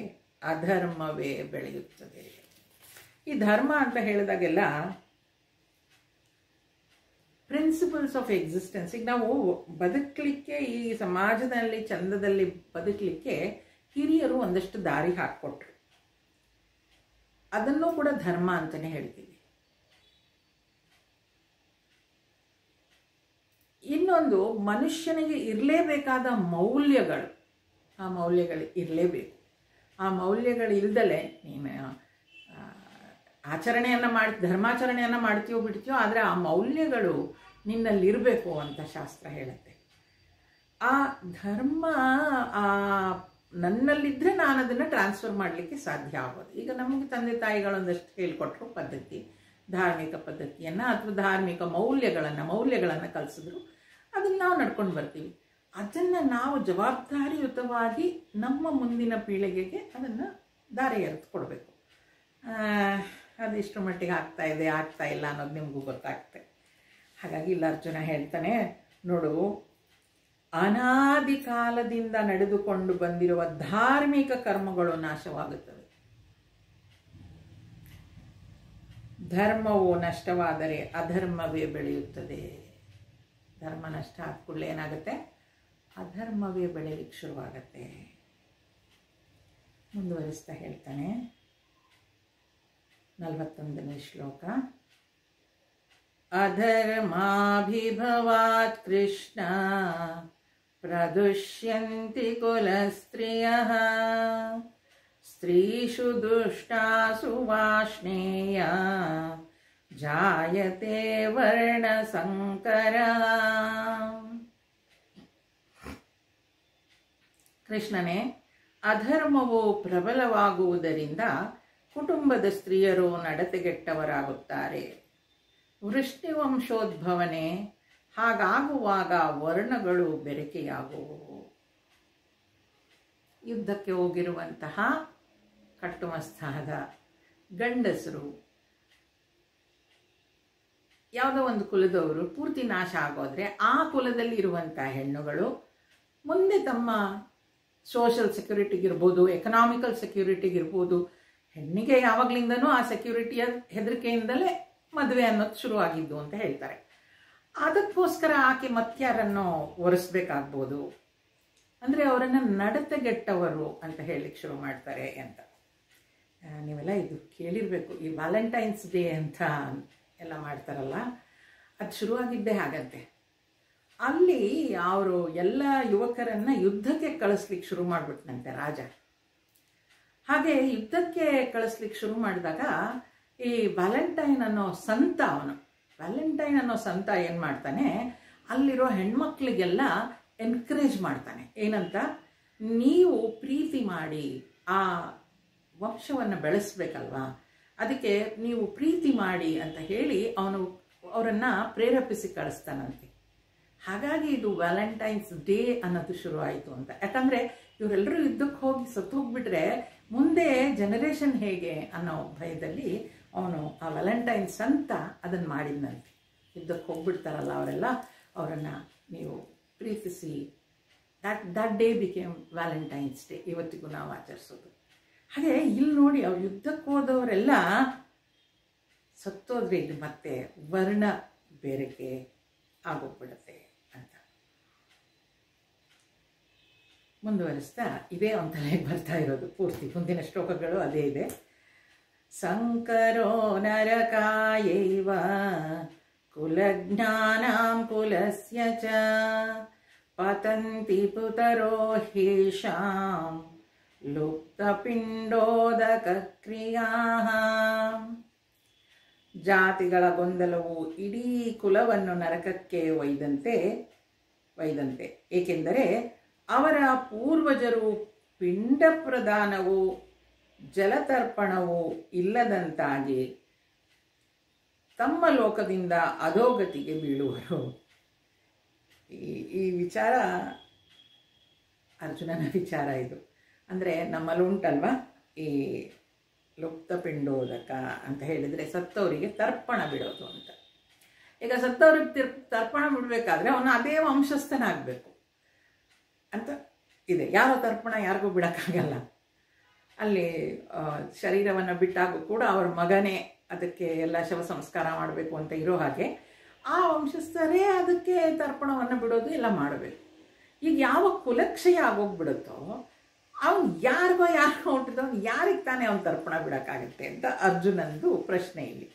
ಅಧರ್ಮವೇ ಬೆಳೆಯುತ್ತದೆ. ಈ ಧರ್ಮ ಅಂತ ಹೇಳಿದಾಗೆಲ್ಲ ಪ್ರಿನ್ಸಿಪಲ್ಸ್ ಆಫ್ ಎಕ್ಸಿಸ್ಟೆನ್ಸ್. ಈಗ ನಾವು ಬದುಕಲಿಕ್ಕೆ, ಈ ಸಮಾಜದಲ್ಲಿ ಚಂದದಲ್ಲಿ ಬದುಕಲಿಕ್ಕೆ ಹಿರಿಯರು ಒಂದಷ್ಟು ದಾರಿ ಹಾಕ್ಕೊಟ್ರು, ಅದನ್ನು ಕೂಡ ಧರ್ಮ ಅಂತಲೇ ಹೇಳ್ತೀವಿ. ಇನ್ನೊಂದು, ಮನುಷ್ಯನಿಗೆ ಇರಲೇಬೇಕಾದ ಮೌಲ್ಯಗಳು, ಆ ಮೌಲ್ಯಗಳು ಇರಲೇಬೇಕು. ಆ ಮೌಲ್ಯಗಳು ಇಲ್ದಲೆ ನೀನು ಆಚರಣೆಯನ್ನು ಧರ್ಮಾಚರಣೆಯನ್ನು ಮಾಡ್ತೀವೋ ಬಿಡ್ತೀವೋ, ಆದರೆ ಆ ಮೌಲ್ಯಗಳು ನಿನ್ನಲ್ಲಿರಬೇಕು ಅಂತ ಶಾಸ್ತ್ರ ಹೇಳುತ್ತೆ. ಆ ಧರ್ಮ ನನ್ನಲ್ಲಿದ್ದರೆ ನಾನು ಅದನ್ನು ಟ್ರಾನ್ಸ್ಫರ್ ಮಾಡಲಿಕ್ಕೆ ಸಾಧ್ಯ ಆಗೋದು. ಈಗ ನಮಗೆ ತಂದೆ ತಾಯಿಗಳೊಂದಷ್ಟು ಹೇಳ್ಕೊಟ್ರು ಪದ್ಧತಿ, ಧಾರ್ಮಿಕ ಪದ್ಧತಿಯನ್ನು ಅಥವಾ ಧಾರ್ಮಿಕ ಮೌಲ್ಯಗಳನ್ನು ಕಲಿಸಿದ್ರು, ಅದನ್ನು ನಾವು ನಡ್ಕೊಂಡು ಬರ್ತೀವಿ. ಅದನ್ನು ನಾವು ಜವಾಬ್ದಾರಿಯುತವಾಗಿ ನಮ್ಮ ಮುಂದಿನ ಪೀಳಿಗೆಗೆ ಅದನ್ನು ದಾರಿ ಎರೆದು ಕೊಡಬೇಕು. ಅದೆಷ್ಟು ಮಟ್ಟಿಗೆ ಆಗ್ತಾ ಇದೆ ಆಗ್ತಾ ಇಲ್ಲ ಅನ್ನೋದು ನಿಮಗೂ ಗೊತ್ತಾಗ್ತದೆ. ಹಾಗಾಗಿ ಇಲ್ಲಿ ಅರ್ಜುನ ಹೇಳ್ತಾನೆ, ನೋಡು, ಅನಾದಿ ಕಾಲದಿಂದ ನಡೆದುಕೊಂಡು ಬಂದಿರುವ ಧಾರ್ಮಿಕ ಕರ್ಮಗಳು ನಾಶವಾಗುತ್ತವೆ. ಧರ್ಮವು ನಷ್ಟವಾದರೆ ಅಧರ್ಮವೇ ಬೆಳೆಯುತ್ತದೆ. ಧರ್ಮ ನಷ್ಟ ಆದ ಕೂಡಲೇ ಏನಾಗುತ್ತೆ, ಅಧರ್ಮವೇ ಬೆಳೆಯಲಿಕ್ಕೆ ಶುರುವಾಗತ್ತೆ. ಮುಂದುವರಿಸ್ತಾ ಹೇಳ್ತಾನೆ 41ನೇ ಶ್ಲೋಕ. ಅಧರ್ಮಾಭಿಭವಾತ್ ಕೃಷ್ಣ ಪ್ರದುಷ್ಯಂತಿ ಕುಲಸ್ತ್ರಿಯಃ ಸ್ತ್ರೀಷು ದುಷ್ಟಾಸು ವಾಷ್ಣೇಯ ಜಾಯತೆ ವರ್ಣಸಂಕರ. ಕೃಷ್ಣನೇ, ಅಧರ್ಮವು ಪ್ರಬಲವಾಗುವುದರಿಂದ ಕುಟುಂಬದ ಸ್ತ್ರೀಯರು ನಡತೆಗೆಟ್ಟವರಾಗುತ್ತಾರೆ. ವೃಷ್ಣಿವಂಶೋದ್ಭವನೆ, ಹಾಗಾಗುವಾಗ ವರ್ಣಗಳು ಬೆರಕೆಯಾಗುವವು. ಯುದ್ಧಕ್ಕೆ ಹೋಗಿರುವಂತಹ ಕಟ್ಟುಮಸ್ತಾದ ಗಂಡಸರು ಯಾವುದೋ ಒಂದು ಕುಲದವರು ಪೂರ್ತಿ ನಾಶ ಆಗೋದ್ರೆ ಆ ಕುಲದಲ್ಲಿ ಇರುವಂತಹ ಹೆಣ್ಣುಗಳು ಮುಂದೆ ತಮ್ಮ ಸೋಷಲ್ ಸೆಕ್ಯೂರಿಟಿಗಿರ್ಬೋದು, ಎಕನಾಮಿಕಲ್ ಸೆಕ್ಯೂರಿಟಿಗಿರ್ಬೋದು, ಹೆಣ್ಣಿಗೆ ಯಾವಾಗಲಿಂದನೂ ಆ ಸೆಕ್ಯೂರಿಟಿಯ ಹೆದರಿಕೆಯಿಂದಲೇ ಮದುವೆ ಅನ್ನೋದು ಶುರುವಾಗಿದ್ದು ಅಂತ ಹೇಳ್ತಾರೆ. ಅದಕ್ಕೋಸ್ಕರ ಆಕೆ ಮತ್ಯಾರನ್ನು ಒರೆಸ್ಬೇಕಾಗ್ಬೋದು, ಅಂದರೆ ಅವರನ್ನು ನಡತೆಗೆಟ್ಟವರು ಅಂತ ಹೇಳಲಿಕ್ಕೆ ಶುರು ಮಾಡ್ತಾರೆ ಅಂತ. ನೀವೆಲ್ಲ ಇದು ಕೇಳಿರಬೇಕು, ಈ ವ್ಯಾಲೆಂಟೈನ್ಸ್ ಡೇ ಅಂತ ಎಲ್ಲ ಮಾಡ್ತಾರಲ್ಲ, ಅದು ಶುರುವಾಗಿದ್ದೇ ಹಾಗಂತೆ. ಅಲ್ಲಿ ಅವರು ಎಲ್ಲ ಯುವಕರನ್ನ ಯುದ್ಧಕ್ಕೆ ಕಳಿಸ್ಲಿಕ್ಕೆ ಶುರು ಮಾಡಿಬಿಟ್ನಂತೆ ರಾಜ. ಹಾಗೆ ಯುದ್ಧಕ್ಕೆ ಕಳಿಸ್ಲಿಕ್ಕೆ ಶುರು ಮಾಡಿದಾಗ ಈ ವ್ಯಾಲೆಂಟೈನ್ ಅನ್ನೋ ಸಂತ ಏನು ಮಾಡ್ತಾನೆ, ಅಲ್ಲಿರೋ ಹೆಣ್ಮಕ್ಳಿಗೆಲ್ಲ ಎನ್ಕರೇಜ್ ಮಾಡ್ತಾನೆ. ಏನಂತ, ನೀವು ಪ್ರೀತಿ ಮಾಡಿ ಆ ವಂಶವನ್ನು ಬೆಳೆಸ್ಬೇಕಲ್ವಾ, ಅದಕ್ಕೆ ನೀವು ಪ್ರೀತಿ ಮಾಡಿ ಅಂತ ಹೇಳಿ ಅವರನ್ನು ಪ್ರೇರೇಪಿಸಿ ಕಳಿಸ್ತಾನಂತೆ. ಹಾಗಾಗಿ ಇದು ವ್ಯಾಲೆಂಟೈನ್ಸ್ ಡೇ ಅನ್ನೋದು ಶುರು ಆಯಿತು ಅಂತ. ಯಾಕಂದರೆ ಇವರೆಲ್ಲರೂ ಯುದ್ಧಕ್ಕೆ ಹೋಗಿ ಸತ್ತು ಹೋಗ್ಬಿಟ್ರೆ ಮುಂದೆ ಜನರೇಷನ್ ಹೇಗೆ ಅನ್ನೋ ಭಯದಲ್ಲಿ ಅವನು ಆ ವ್ಯಾಲೆಂಟೈನ್ಸ್ ಅಂತ ಅದನ್ನು ಮಾಡಿದ್ನಂತೆ. ಯುದ್ಧಕ್ಕೆ ಹೋಗ್ಬಿಡ್ತಾರಲ್ಲ ಅವರೆಲ್ಲ, ಅವರನ್ನು ನೀವು ಪ್ರೀತಿಸಿ, that day became Valentine's day, ಇವತ್ತಿಗೂ ನಾವು ಆಚರಿಸೋದು. ಹಾಗೆ ಇಲ್ಲಿ ನೋಡಿ, ಅವ್ರು ಯುದ್ಧಕ್ಕೆ ಹೋದವರೆಲ್ಲ ಸತ್ತೋದ್ರೆ ಇದು ಮತ್ತೆ ವರ್ಣ ಬೇರೆಕೆ ಆಗೋಗ್ಬಿಡುತ್ತೆ ಅಂತ ಮುಂದುವರಿಸ್ತಾ ಇದೇ ಒಂದಲೇ ಬರ್ತಾ ಇರೋದು. ಪೂರ್ತಿ ಮುಂದಿನ ಶ್ಲೋಕಗಳು ಅದೇ ಇದೆ. ಸಂಕರೋ ನರಕಾಯೈವ ಕುಲಜ್ಞಾನಾಂ ಕುಲಸ್ಯ ಚ ಪತಂತಿ ಪುತರೋ ಹೀಶಾಂ ಲುಪ್ತಪಿಂಡೋದಕ ಕ್ರಿಯಾ. ಜಾತಿಗಳ ಗೊಂದಲವು ಇಡೀ ಕುಲವನ್ನು ನರಕಕ್ಕೆ ಒಯ್ದಂತೆ, ಏಕೆಂದರೆ ಅವರ ಪೂರ್ವಜರು ಪಿಂಡ ಪ್ರದಾನವು ಜಲತರ್ಪಣವು ಇಲ್ಲದಂತಾಗಿ ತಮ್ಮ ಲೋಕದಿಂದ ಅಧೋಗತಿಗೆ ಬೀಳುವರು. ಈ ವಿಚಾರ ಅರ್ಜುನನ ವಿಚಾರ ಇದು. ಅಂದರೆ ನಮ್ಮಲ್ಲಿ ಉಂಟಲ್ವ ಈ ಲುಪ್ತಪಿಂಡೋದಕ ಅಂತ ಹೇಳಿದರೆ ಸತ್ತವರಿಗೆ ತರ್ಪಣ ಬಿಡೋದು ಅಂತ. ಈಗ ಸತ್ತವ್ರಿಗೆ ತರ್ಪಣ ಬಿಡಬೇಕಾದ್ರೆ ಅವನು ಅದೇ ವಂಶಸ್ಥನಾಗಬೇಕು ಅಂತ ಇದೆ. ಯಾರೋ ತರ್ಪಣ ಯಾರಿಗೂ ಬಿಡೋಕ್ಕಾಗಲ್ಲ. ಅಲ್ಲಿ ಶರೀರವನ್ನು ಬಿಟ್ಟಾಗೂ ಕೂಡ ಅವ್ರ ಮಗನೇ ಅದಕ್ಕೆ ಎಲ್ಲ ಶವ ಸಂಸ್ಕಾರ ಮಾಡಬೇಕು ಅಂತ ಇರೋ ಹಾಗೆ ಆ ವಂಶಸ್ಥರೇ ಅದಕ್ಕೆ ತರ್ಪಣವನ್ನು ಬಿಡೋದು ಎಲ್ಲ ಮಾಡಬೇಕು. ಈಗ ಯಾವ ಕುಲಕ್ಷಯ ಆಗೋಗ್ಬಿಡುತ್ತೋ ಅವನು ಯಾರಿಗೋ ಹುಟ್ಟಿದ ಅವ್ನು ಯಾರಿಗೆ ತಾನೇ ಅವ್ನು ತರ್ಪಣ ಬಿಡೋಕ್ಕಾಗುತ್ತೆ ಅಂತ ಅರ್ಜುನಂದು ಪ್ರಶ್ನೆ ಇಲ್ಲಿ.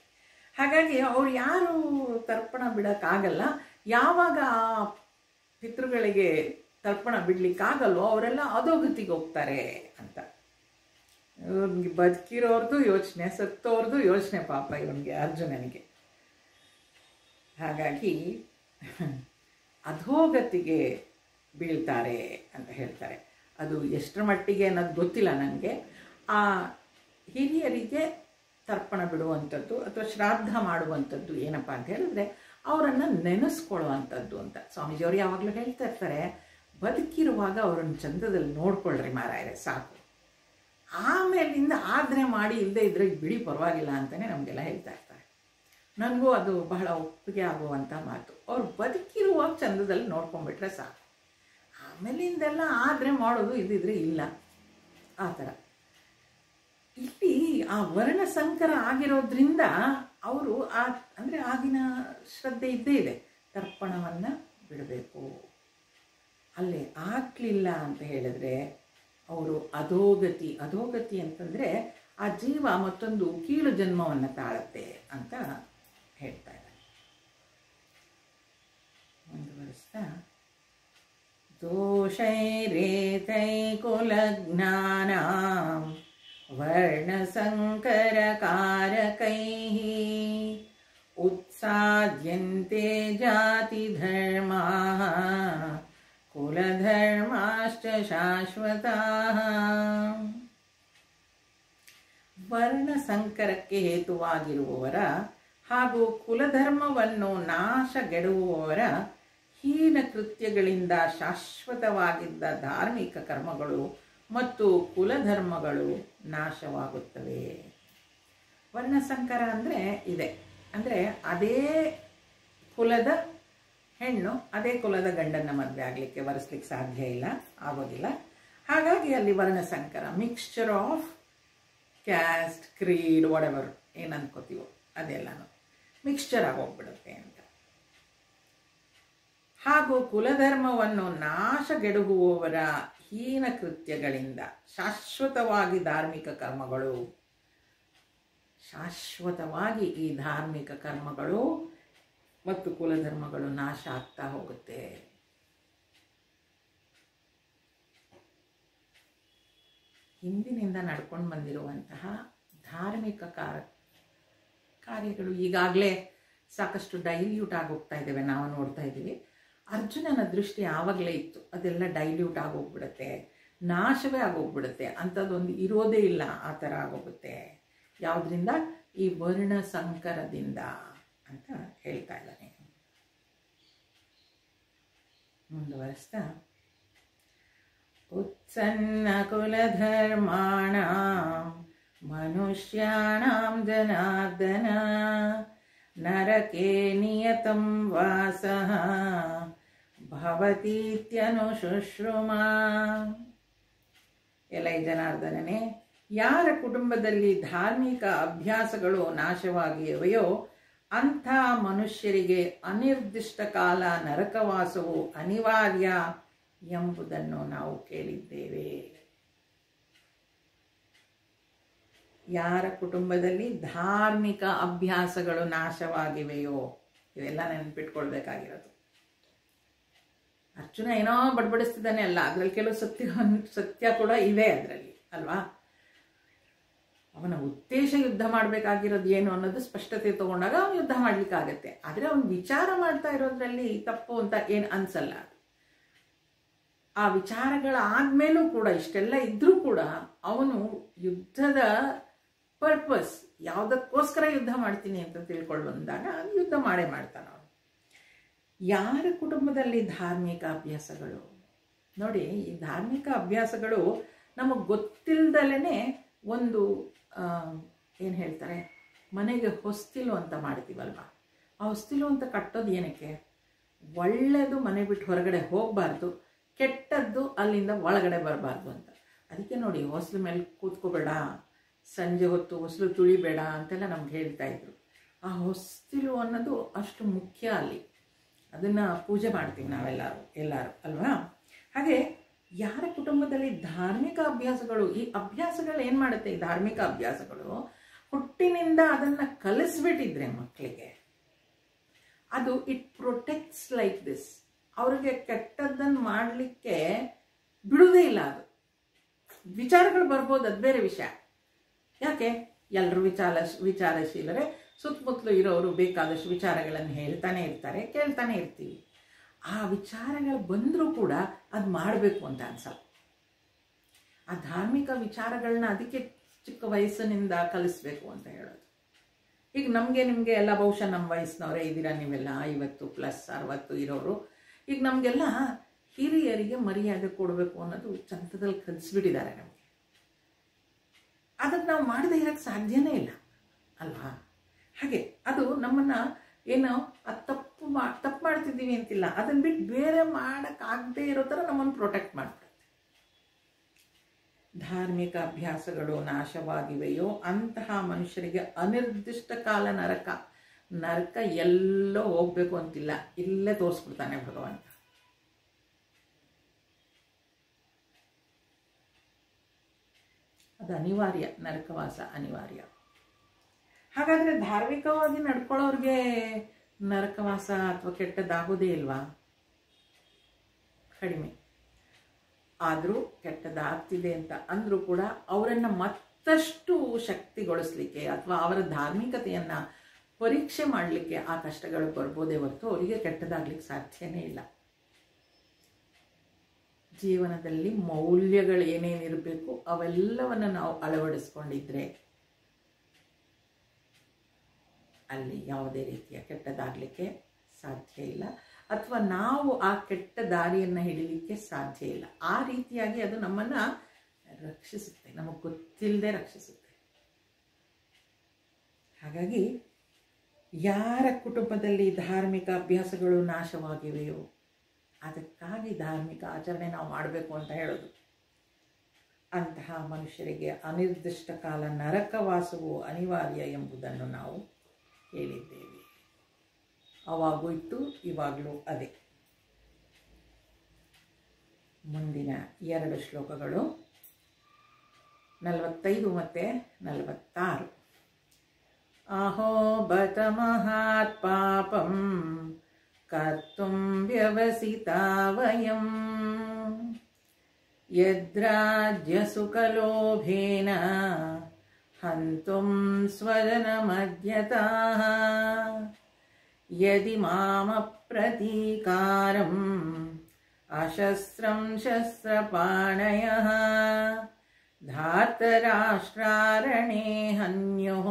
ಹಾಗಾಗಿ ಅವ್ರು ಯಾರು ತರ್ಪಣ ಬಿಡೋಕ್ಕಾಗಲ್ಲ, ಯಾವಾಗ ಆ ಪಿತೃಗಳಿಗೆ ತರ್ಪಣ ಬಿಡ್ಲಿಕ್ಕಾಗಲ್ವೋ ಅವರೆಲ್ಲ ಅಧೋಗತಿಗೆ ಹೋಗ್ತಾರೆ ಅಂತ. ಇವನಿಗೆ ಬದುಕಿರೋರ್ದು ಯೋಚನೆ, ಸತ್ತೋರ್ದು ಯೋಚನೆ ಪಾಪ ಇವನಿಗೆ, ಅರ್ಜುನನಿಗೆ. ಹಾಗಾಗಿ ಅಧೋಗತಿಗೆ ಬೀಳ್ತಾರೆ ಅಂತ ಹೇಳ್ತಾರೆ. ಅದು ಎಷ್ಟರ ಮಟ್ಟಿಗೆ ಅನ್ನೋದು ಗೊತ್ತಿಲ್ಲ ನನಗೆ. ಆ ಹಿರಿಯರಿಗೆ ತರ್ಪಣ ಬಿಡುವಂಥದ್ದು ಅಥವಾ ಶ್ರಾದ್ದ ಮಾಡುವಂಥದ್ದು ಏನಪ್ಪ ಅಂತ ಹೇಳಿದ್ರೆ ಅವರನ್ನು ನೆನೆಸ್ಕೊಳ್ಳುವಂಥದ್ದು ಅಂತ. ಸ್ವಾಮೀಜಿಯವರು ಯಾವಾಗಲೂ ಹೇಳ್ತಾ ಇರ್ತಾರೆ, ಬದುಕಿರುವಾಗ ಅವರನ್ನು ಚಂದದಲ್ಲಿ ನೋಡ್ಕೊಳ್ರಿ ಮಾರಾಯರೆ ಸಾಕು, ಆಮೇಲಿಂದ ಆದರೆ ಮಾಡಿ ಇಲ್ಲದೆ ಇದ್ರೆ ಬಿಡಿ ಪರವಾಗಿಲ್ಲ ಅಂತಲೇ ನಮಗೆಲ್ಲ ಹೇಳ್ತಾ ಇರ್ತಾರೆ. ನನಗೂ ಅದು ಬಹಳ ಒಪ್ಪಿಗೆ ಆಗುವಂಥ ಮಾತು. ಅವ್ರು ಬದುಕಿರುವಾಗ ಚಂದದಲ್ಲಿ ನೋಡ್ಕೊಂಡ್ಬಿಟ್ರೆ ಸಾಕು, ಆಮೇಲಿಂದೆಲ್ಲ ಆದರೆ ಮಾಡೋದು, ಇದ್ದಿದ್ರೆ ಇಲ್ಲ, ಆ ಥರ. ಇಲ್ಲಿ ಆ ವರ್ಣಸಂಕರ ಆಗಿರೋದ್ರಿಂದ ಅವರು ಅಂದರೆ ಆಗಿನ ಶ್ರದ್ಧೆ ಇದ್ದೇ ಇದೆ, ತರ್ಪಣವನ್ನು ಬಿಡಬೇಕು. ಅಲ್ಲೇ ಆಗಲಿಲ್ಲ ಅಂತ ಹೇಳಿದ್ರೆ ಅವರು ಅಧೋಗತಿ ಅಂತಂದರೆ ಆ ಜೀವ ಮತ್ತೊಂದು ಕೀಳು ಜನ್ಮವನ್ನು ತಾಳುತ್ತೆ ಅಂತ ಹೇಳ್ತಾ ಇದ್ದಾರೆ. दोषैरेतैकुलज्ञानां वर्णसङ्करकारकैः उत्साद्यन्ते जातिधर्माः कुलधर्माश्च शाश्वताः. ವರ್ಣಸಂಕರಕ್ಕೆ ಹೇತುವಾಗಿರುವವರ ಹಾಗೂ ಕುಲಧರ್ಮವನ್ನು ನಾಶಗೆಡುವವರ ಹೀನ ಕೃತ್ಯಗಳಿಂದ ಶಾಶ್ವತವಾಗಿದ್ದ ಧಾರ್ಮಿಕ ಕರ್ಮಗಳು ಮತ್ತು ಕುಲಧರ್ಮಗಳು ನಾಶವಾಗುತ್ತವೆ. ವರ್ಣಸಂಕರ ಅಂದರೆ ಇದೆ, ಅಂದರೆ ಅದೇ ಕುಲದ ಹೆಣ್ಣು ಅದೇ ಕುಲದ ಗಂಡನ ಮದುವೆ ಆಗಲಿಕ್ಕೆ ವರಿಸ್ಲಿಕ್ಕೆ ಸಾಧ್ಯ ಇಲ್ಲ, ಆಗೋದಿಲ್ಲ. ಹಾಗಾಗಿ ಅಲ್ಲಿ ವರ್ಣಸಂಕರ, ಮಿಕ್ಸ್ಚರ್ ಆಫ್ ಕ್ಯಾಸ್ಟ್, ಕ್ರೀಡ್, ವಾಟೆವರ್ ಏನು ಅನ್ಕೋತೀವೋ ಅದೆಲ್ಲನೂ ಮಿಕ್ಸ್ಚರ್ ಆಗೋಗ್ಬಿಡುತ್ತೆ ಅಂತ. ಹಾಗೂ ಕುಲಧರ್ಮವನ್ನು ನಾಶಗೆಡುಗುವವರ ಹೀನ ಕೃತ್ಯಗಳಿಂದ ಶಾಶ್ವತವಾಗಿ ಧಾರ್ಮಿಕ ಕರ್ಮಗಳು, ಶಾಶ್ವತವಾಗಿ ಈ ಧಾರ್ಮಿಕ ಕರ್ಮಗಳು ಮತ್ತು ಕುಲಧರ್ಮಗಳು ನಾಶ ಆಗ್ತಾ ಹೋಗುತ್ತೆ. ಹಿಂದಿನಿಂದ ನಡ್ಕೊಂಡು ಬಂದಿರುವಂತಹ ಧಾರ್ಮಿಕ ಕಾರ್ಯಗಳು ಈಗಾಗಲೇ ಸಾಕಷ್ಟು ಡೈಲ್ಯೂಟ್ ಆಗೋಗ್ತಾ ಇದ್ದೇವೆ, ನಾವು ನೋಡ್ತಾ ಇದ್ದೀವಿ. ಅರ್ಜುನನ ದೃಷ್ಟಿ ಆವಾಗಲೇ ಇತ್ತು, ಅದೆಲ್ಲ ಡೈಲ್ಯೂಟ್ ಆಗೋಗ್ಬಿಡುತ್ತೆ, ನಾಶವೇ ಆಗೋಗ್ಬಿಡುತ್ತೆ, ಅಂಥದ್ದೊಂದು ಇರೋದೇ ಇಲ್ಲ, ಆ ಥರ ಆಗೋಗುತ್ತೆ. ಯಾವುದರಿಂದ? ಈ ವರ್ಣ ಸಂಕರದಿಂದ ಅಂತ ಹೇಳ್ತಾ ಇದ್ದಾನೆ. ಮುಂದುವರಿಸ್ತಾ, ಉತ್ಸನ್ನ ಕುಲಧರ್ಮಾಣಾಂ ಮನುಷ್ಯಾಣಾಂ ಜನಾರ್ದನ ನರಕೆ ನಿಯತಂ ವಾಸಃ ಭವತೀತ್ಯನುಶುಶ್ರುಮಾ. ಎಲೈ ಜನಾರ್ದನನೇ, ಯಾರ ಕುಟುಂಬದಲ್ಲಿ ಧಾರ್ಮಿಕ ಅಭ್ಯಾಸಗಳು ನಾಶವಾಗಿವೆಯೋ ಅಂಥ ಮನುಷ್ಯರಿಗೆ ಅನಿರ್ದಿಷ್ಟ ಕಾಲ ನರಕವಾಸವು ಅನಿವಾರ್ಯ ಎಂಬುದನ್ನು ನಾವು ಕೇಳಿದ್ದೇವೆ. ಯಾರ ಕುಟುಂಬದಲ್ಲಿ ಧಾರ್ಮಿಕ ಅಭ್ಯಾಸಗಳು ನಾಶವಾಗಿವೆಯೋ, ಇವೆಲ್ಲ ನೆನಪಿಟ್ಕೊಳ್ಬೇಕಾಗಿರೋದು. ಅರ್ಜುನ ಏನೋ ಬಡಬಡಿಸ್ತಿದ್ದಾನೆ ಅಲ್ಲ, ಅದರಲ್ಲಿ ಕೆಲವು ಸತ್ಯ ಕೂಡ ಇವೆ ಅದರಲ್ಲಿ ಅಲ್ವಾ. ಅವನ ಉದ್ದೇಶ ಯುದ್ಧ ಮಾಡಬೇಕಾಗಿರೋದು ಏನು ಅನ್ನೋದು ಸ್ಪಷ್ಟತೆ ತಗೊಂಡಾಗ ಅವನು ಯುದ್ಧ ಮಾಡ್ಲಿಕ್ಕಾಗತ್ತೆ. ಆದರೆ ಅವನು ವಿಚಾರ ಮಾಡ್ತಾ ಇರೋದ್ರಲ್ಲಿ ತಪ್ಪು ಅಂತ ಏನು ಅನ್ಸಲ್ಲ. ಆ ವಿಚಾರಗಳಾದ್ಮೇಲೂ ಕೂಡ, ಇಷ್ಟೆಲ್ಲ ಇದ್ರೂ ಕೂಡ ಅವನು ಯುದ್ಧದ ಪರ್ಪಸ್ ಯಾವುದಕ್ಕೋಸ್ಕರ ಯುದ್ಧ ಮಾಡ್ತೀನಿ ಅಂತ ತಿಳ್ಕೊಂಡು ಬಂದಾಗ ಯುದ್ಧ ಮಾಡೇ ಮಾಡ್ತಾನೆ ಅವನು. ಯಾರ ಕುಟುಂಬದಲ್ಲಿ ಧಾರ್ಮಿಕ ಅಭ್ಯಾಸಗಳು, ನೋಡಿ ಈ ಧಾರ್ಮಿಕ ಅಭ್ಯಾಸಗಳು ನಮಗೆ ಗೊತ್ತಿಲ್ಲದಲೇ ಒಂದು ಏನು ಹೇಳ್ತಾರೆ, ಮನೆಗೆ ಹೊಸ್ತಿಲು ಅಂತ ಮಾಡ್ತೀವಲ್ವ, ಆ ಹೊಸ್ತಿಲು ಅಂತ ಕಟ್ಟೋದು ಏನಕ್ಕೆ? ಒಳ್ಳೆಯದು ಮನೆ ಬಿಟ್ಟು ಹೊರಗಡೆ ಹೋಗಬಾರ್ದು, ಕೆಟ್ಟದ್ದು ಅಲ್ಲಿಂದ ಒಳಗಡೆ ಬರಬಾರ್ದು ಅಂತ. ಅದಕ್ಕೆ ನೋಡಿ, ಹೊಸ್ಲು ಮೇಲೆ ಕೂತ್ಕೋಬೇಡ, ಸಂಜೆ ಹೊತ್ತು ಹೊಸ್ಲು ತುಳಿಬೇಡ ಅಂತೆಲ್ಲ ನಮ್ಗೆ ಹೇಳ್ತಾ ಇದ್ರು. ಆ ಹೊಸ್ತಿಲು ಅನ್ನೋದು ಅಷ್ಟು ಮುಖ್ಯ ಅಲ್ಲಿ, ಅದನ್ನು ಪೂಜೆ ಮಾಡ್ತೀವಿ ಎಲ್ಲರೂ ಅಲ್ವಾ. ಹಾಗೆ ಯಾರ ಕುಟುಂಬದಲ್ಲಿ ಧಾರ್ಮಿಕ ಅಭ್ಯಾಸಗಳು, ಈ ಅಭ್ಯಾಸಗಳು ಏನು ಮಾಡುತ್ತೆ, ಈ ಧಾರ್ಮಿಕ ಅಭ್ಯಾಸಗಳು ಹುಟ್ಟಿನಿಂದ ಅದನ್ನು ಕಲಿಸ್ಬಿಟ್ಟಿದ್ರೆ ಮಕ್ಕಳಿಗೆ, ಅದು ಇಟ್ ಪ್ರೊಟೆಕ್ಟ್ಸ್ ಲೈಕ್ ದಿಸ್. ಅವ್ರಿಗೆ ಕೆಟ್ಟದ್ದನ್ನು ಮಾಡಲಿಕ್ಕೆ ಬಿಡುವುದೇ ಇಲ್ಲ. ಅದು ವಿಚಾರಗಳು ಬರ್ಬೋದು, ಅದು ಬೇರೆ ವಿಷಯ. ಯಾಕೆ? ಎಲ್ಲರೂ ವಿಚಾರಶೀಲರೇ, ಸುತ್ತಮುತ್ತಲು ಇರೋರು ಬೇಕಾದಷ್ಟು ವಿಚಾರಗಳನ್ನು ಹೇಳ್ತಾನೆ ಇರ್ತಾರೆ, ಕೇಳ್ತಾನೆ ಇರ್ತೀವಿ. ಆ ವಿಚಾರಗಳು ಬಂದರೂ ಕೂಡ ಅದು ಮಾಡಬೇಕು ಅಂತ ಅನ್ಸಲ್ಲ. ಆ ಧಾರ್ಮಿಕ ವಿಚಾರಗಳನ್ನ ಅದಕ್ಕೆ ಚಿಕ್ಕ ವಯಸ್ಸಿನಿಂದ ಕಲಿಸ್ಬೇಕು ಅಂತ ಹೇಳೋದು. ಈಗ ನಮಗೆ ನಿಮಗೆ ಎಲ್ಲ ಬಹುಶಃ ನಮ್ಮ ವಯಸ್ಸಿನವರೇ ಇದ್ದೀರಾ ನೀವೆಲ್ಲ, 50+60 ಇರೋರು. ಈಗ ನಮಗೆಲ್ಲ ಹಿರಿಯರಿಗೆ ಮರ್ಯಾದೆ ಕೊಡಬೇಕು ಅನ್ನೋದು ಚಂದದಲ್ಲಿ ಕಲಿಸ್ಬಿಟ್ಟಿದ್ದಾರೆ ನಮಗೆ. ಅದಕ್ಕೆ ನಾವು ಮಾಡದೇ ಇರೋಕ್ಕೆ ಸಾಧ್ಯನೇ ಇಲ್ಲ ಅಲ್ವಾ. ಹಾಗೆ ಅದು ನಮ್ಮನ್ನು ಏನೋ ತಪ್ಪು ಮಾಡ್ತಿದ್ದೀವಿ ಅಂತಿಲ್ಲ, ಅದನ್ನು ಬಿಟ್ಟು ಬೇರೆ ಮಾಡೋಕ್ಕಾಗದೇ ಇರೋ ಥರ ನಮ್ಮನ್ನು ಪ್ರೊಟೆಕ್ಟ್ ಮಾಡ್ಬಿಡುತ್ತೆ. ಧಾರ್ಮಿಕ ಅಭ್ಯಾಸಗಳು ನಾಶವಾಗಿವೆಯೋ ಅಂತಹ ಮನುಷ್ಯರಿಗೆ ಅನಿರ್ದಿಷ್ಟ ಕಾಲ ನರಕ ಎಲ್ಲೋ ಹೋಗ್ಬೇಕು ಅಂತಿಲ್ಲ, ಇಲ್ಲೇ ತೋರಿಸ್ಬಿಡ್ತಾನೆ ಭಗವಂತ. ಅದು ಅನಿವಾರ್ಯ, ನರಕವಾಸ ಅನಿವಾರ್ಯ. ಹಾಗಾದರೆ ಧಾರ್ಮಿಕವಾಗಿ ನಡ್ಕೊಳ್ಳೋರಿಗೆ ನರಕವಾಸ ಅಥವಾ ಕೆಟ್ಟದ್ದಾಗೋದೇ ಇಲ್ವಾ? ಕಡಿಮೆ. ಆದರೂ ಕೆಟ್ಟದಾಗ್ತಿದೆ ಅಂತ ಅಂದರೂ ಕೂಡ ಅವರನ್ನು ಮತ್ತಷ್ಟು ಶಕ್ತಿಗೊಳಿಸ್ಲಿಕ್ಕೆ ಅಥವಾ ಅವರ ಧಾರ್ಮಿಕತೆಯನ್ನು ಪರೀಕ್ಷೆ ಮಾಡಲಿಕ್ಕೆ ಆ ಕಷ್ಟಗಳು ಬರ್ಬೋದೇ ಹೊರತು ಅವರಿಗೆ ಕೆಟ್ಟದಾಗ್ಲಿಕ್ಕೆ ಸಾಧ್ಯನೇ ಇಲ್ಲ. ಜೀವನದಲ್ಲಿ ಮೌಲ್ಯಗಳು ಏನೇನಿರಬೇಕು ಅವೆಲ್ಲವನ್ನು ನಾವು ಅಳವಡಿಸ್ಕೊಂಡಿದ್ರೆ ಅಲ್ಲಿ ಯಾವುದೇ ರೀತಿಯ ಕೆಟ್ಟದಾಗಲಿಕ್ಕೆ ಸಾಧ್ಯ ಇಲ್ಲ, ಅಥವಾ ನಾವು ಆ ಕೆಟ್ಟ ದಾರಿಯನ್ನು ಹಿಡಿಲಿಕ್ಕೆ ಸಾಧ್ಯ ಇಲ್ಲ. ಆ ರೀತಿಯಾಗಿ ಅದು ನಮ್ಮನ್ನು ರಕ್ಷಿಸುತ್ತೆ, ನಮಗೆ ಗೊತ್ತಿಲ್ಲದೆ ರಕ್ಷಿಸುತ್ತೆ. ಹಾಗಾಗಿ ಯಾರ ಕುಟುಂಬದಲ್ಲಿ ಧಾರ್ಮಿಕ ಅಭ್ಯಾಸಗಳು ನಾಶವಾಗಿವೆಯೋ ಅದಕ್ಕಾಗಿ ಧಾರ್ಮಿಕ ಆಚರಣೆ ನಾವು ಮಾಡಬೇಕು ಅಂತ ಹೇಳೋದು. ಅಂತಹ ಮನುಷ್ಯರಿಗೆ ಅನಿರ್ದಿಷ್ಟ ಕಾಲ ನರಕವಾಸವು ಅನಿವಾರ್ಯ ಎಂಬುದನ್ನು ನಾವು ಹೇಳಿದ್ದೇವೆ. ಅವಾಗೂ ಇತ್ತು, ಇವಾಗಲೂ ಅದೇ. ಮುಂದಿನ 2 ಶ್ಲೋಕಗಳು 45 ಮತ್ತು 46. ಅಹೋ ಬತ ಮಹಾತ್ ಪಾಪಂ ಕರ್ತುಂ ವ್ಯವಸಿತಾ ವಯಂ ಯದ್ರಾಜ್ಯ ಸುಖಲೋಭೇನ ಹಂತುಂ ಸ್ವಜನಮದ್ಯತಾಃ ಯದಿ ಮಾಮಪ್ರತೀಕಾರಂ ಅಶಸ್ತ್ರಂ ಶಸ್ತ್ರಪಾಣಯಃ ಧಾತರಾಷ್ಟ್ರಾರಣೇ ಹನ್ಯೋಃ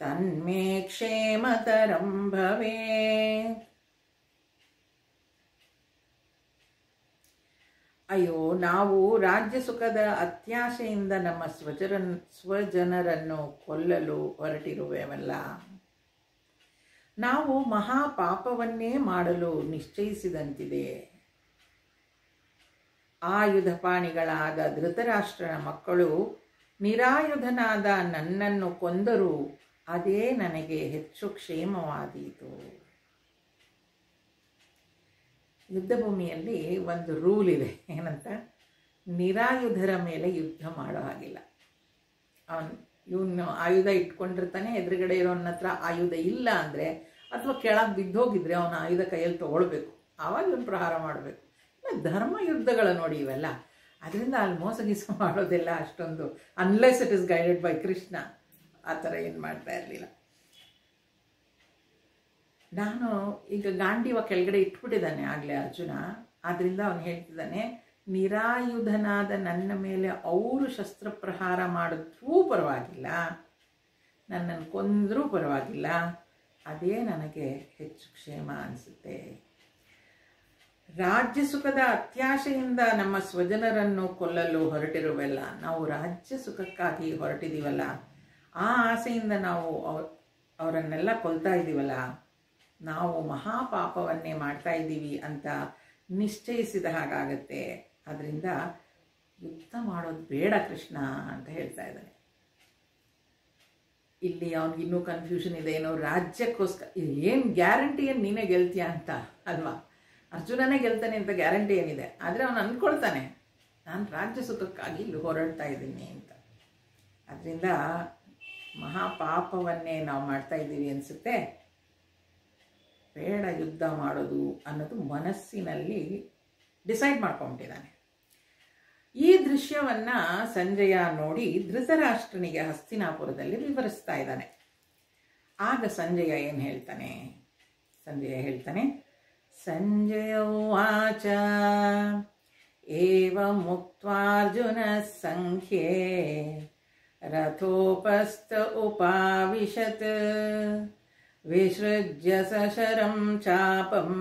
ತನ್ಮೇ ಕ್ಷೇಮತರಂ ಭವೇತ್. ಅಯ್ಯೋ, ನಾವು ರಾಜ್ಯ ಸುಖದ ಅತ್ಯಾಶೆಯಿಂದ ನಮ್ಮ ಸ್ವಜನರನ್ನು ಕೊಲ್ಲಲು ಹೊರಟಿರುವೆವಲ್ಲ. ನಾವು ಮಹಾಪಾಪವನ್ನೇ ಮಾಡಲು ನಿಶ್ಚಯಿಸಿದಂತಿದೆ. ಆಯುಧಪಾಣಿಗಳಾದ ಧೃತರಾಷ್ಟ್ರನ ಮಕ್ಕಳು ನಿರಾಯುಧನಾದ ನನ್ನನ್ನು ಕೊಂದರೂ ಅದೇ ನನಗೆ ಹೆಚ್ಚು ಕ್ಷೇಮವಾದೀತು. ಯುದ್ಧ ಭೂಮಿಯಲ್ಲಿ ಒಂದು ರೂಲ್ ಇದೆ, ಏನಂತ, ನಿರಾಯುಧರ ಮೇಲೆ ಯುದ್ಧ ಮಾಡೋ ಹಾಗಿಲ್ಲ. ಇವನು ಆಯುಧ ಇಟ್ಕೊಂಡಿರ್ತಾನೆ, ಎದುರುಗಡೆ ಇರೋನ ಹತ್ರ ಆಯುಧ ಇಲ್ಲ ಅಂದರೆ ಅಥವಾ ಕೆಳಗೆ ಬಿದ್ದೋಗಿದ್ರೆ ಅವನ ಆಯುಧ ಕೈಯಲ್ಲಿ ತೊಗೊಳ್ಬೇಕು, ಆವಾಗ ಇವನು ಪ್ರಹಾರ ಮಾಡಬೇಕು. ಧರ್ಮ ಯುದ್ಧಗಳ ನೋಡಿ ಇವೆಲ್ಲ. ಅದರಿಂದ ಅಲ್ಲಿ ಮೋಸ ಗೀಸ ಮಾಡೋದೆಲ್ಲ ಅಷ್ಟೊಂದು, unless it is guided by Krishna, ಆ ಥರ ಏನು ಮಾಡ್ತಾ ಇರಲಿಲ್ಲ. ನಾನು ಈಗ ಗಾಂಡೀವ ಕೆಳಗಡೆ ಇಟ್ಬಿಟ್ಟಿದ್ದಾನೆ ಆಗಲೇ ಅರ್ಜುನ. ಆದ್ದರಿಂದ ಅವನು ಹೇಳ್ತಿದ್ದಾನೆ, ನಿರಾಯುಧನಾದ ನನ್ನ ಮೇಲೆ ಅವರು ಶಸ್ತ್ರಪ್ರಹಾರ ಮಾಡಿದ್ರೂ ಪರವಾಗಿಲ್ಲ, ನನ್ನನ್ನು ಕೊಂದರೂ ಪರವಾಗಿಲ್ಲ, ಅದೇ ನನಗೆ ಹೆಚ್ಚು ಕ್ಷೇಮ ಅನಿಸುತ್ತೆ. ರಾಜ್ಯ ಸುಖದ ಅತ್ಯಾಶೆಯಿಂದ ನಮ್ಮ ಸ್ವಜನರನ್ನು ಕೊಲ್ಲಲು ಹೊರಟಿರುವಲ್ಲ, ನಾವು ರಾಜ್ಯ ಸುಖಕ್ಕಾಗಿ ಹೊರಟಿದ್ದೀವಲ್ಲ, ಆ ಆಸೆಯಿಂದ ನಾವು ಅವರನ್ನೆಲ್ಲ ಕೊಲ್ತಾ ಇದ್ದೀವಲ್ಲ, ನಾವು ಮಹಾಪಾಪವನ್ನೇ ಮಾಡ್ತಾ ಇದ್ದೀವಿ ಅಂತ ನಿಶ್ಚಯಿಸಿದ ಹಾಗಾಗತ್ತೆ. ಅದರಿಂದ ಯುದ್ಧ ಮಾಡೋದು ಬೇಡ ಕೃಷ್ಣ ಅಂತ ಹೇಳ್ತಾ ಇದ್ದಾನೆ. ಇಲ್ಲಿ ಅವನಿಗಿನ್ನೂ ಕನ್ಫ್ಯೂಷನ್ ಇದೆ, ಏನೋ ರಾಜ್ಯಕ್ಕೋಸ್ಕರ ಏನು ಗ್ಯಾರಂಟಿ ಏನು ನೀನೇ ಗೆಲ್ತೀಯ ಅಂತ ಅಲ್ವಾ. ಅರ್ಜುನನೇ ಗೆಲ್ತಾನೆ ಅಂತ ಗ್ಯಾರಂಟಿ ಏನಿದೆ, ಆದರೆ ಅವನು ಅಂದ್ಕೊಳ್ತಾನೆ ನಾನು ರಾಜ್ಯ ಸುಖಕ್ಕಾಗಿ ಇಲ್ಲಿ ಹೊರಡ್ತಾ ಇದ್ದೀನಿ ಅಂತ. ಅದರಿಂದ ಮಹಾಪಾಪವನ್ನೇ ನಾವು ಮಾಡ್ತಾ ಇದ್ದೀವಿ ಅನಿಸುತ್ತೆ, ಬೇಡ ಯುದ್ಧ ಮಾಡೋದು ಅನ್ನೋದು ಮನಸ್ಸಿನಲ್ಲಿ ಡಿಸೈಡ್ ಮಾಡ್ಕೊಂಬಿಟ್ಟಿದ್ದಾನೆ. ಈ ದೃಶ್ಯವನ್ನು ಸಂಜಯ ನೋಡಿ ಧೃತರಾಷ್ಟ್ರನಿಗೆ ಹಸ್ತಿನಾಪುರದಲ್ಲಿ ವಿವರಿಸ್ತಾ ಇದ್ದಾನೆ. ಆಗ ಸಂಜಯ ಏನು ಹೇಳ್ತಾನೆ? ಸಂಜಯ ಹೇಳ್ತಾನೆ, ಸಂಜಯ ಉವಾಚ ಏವಂ ಮುಕ್ತ್ವಾರ್ಜುನ ಸಂಖ್ಯೆ ರಥೋಪಸ್ಥ ಉಪಾವಿಶತ್ ವಿಸೃಜ್ಯ ಸಶರಂ ಚಾಪಂ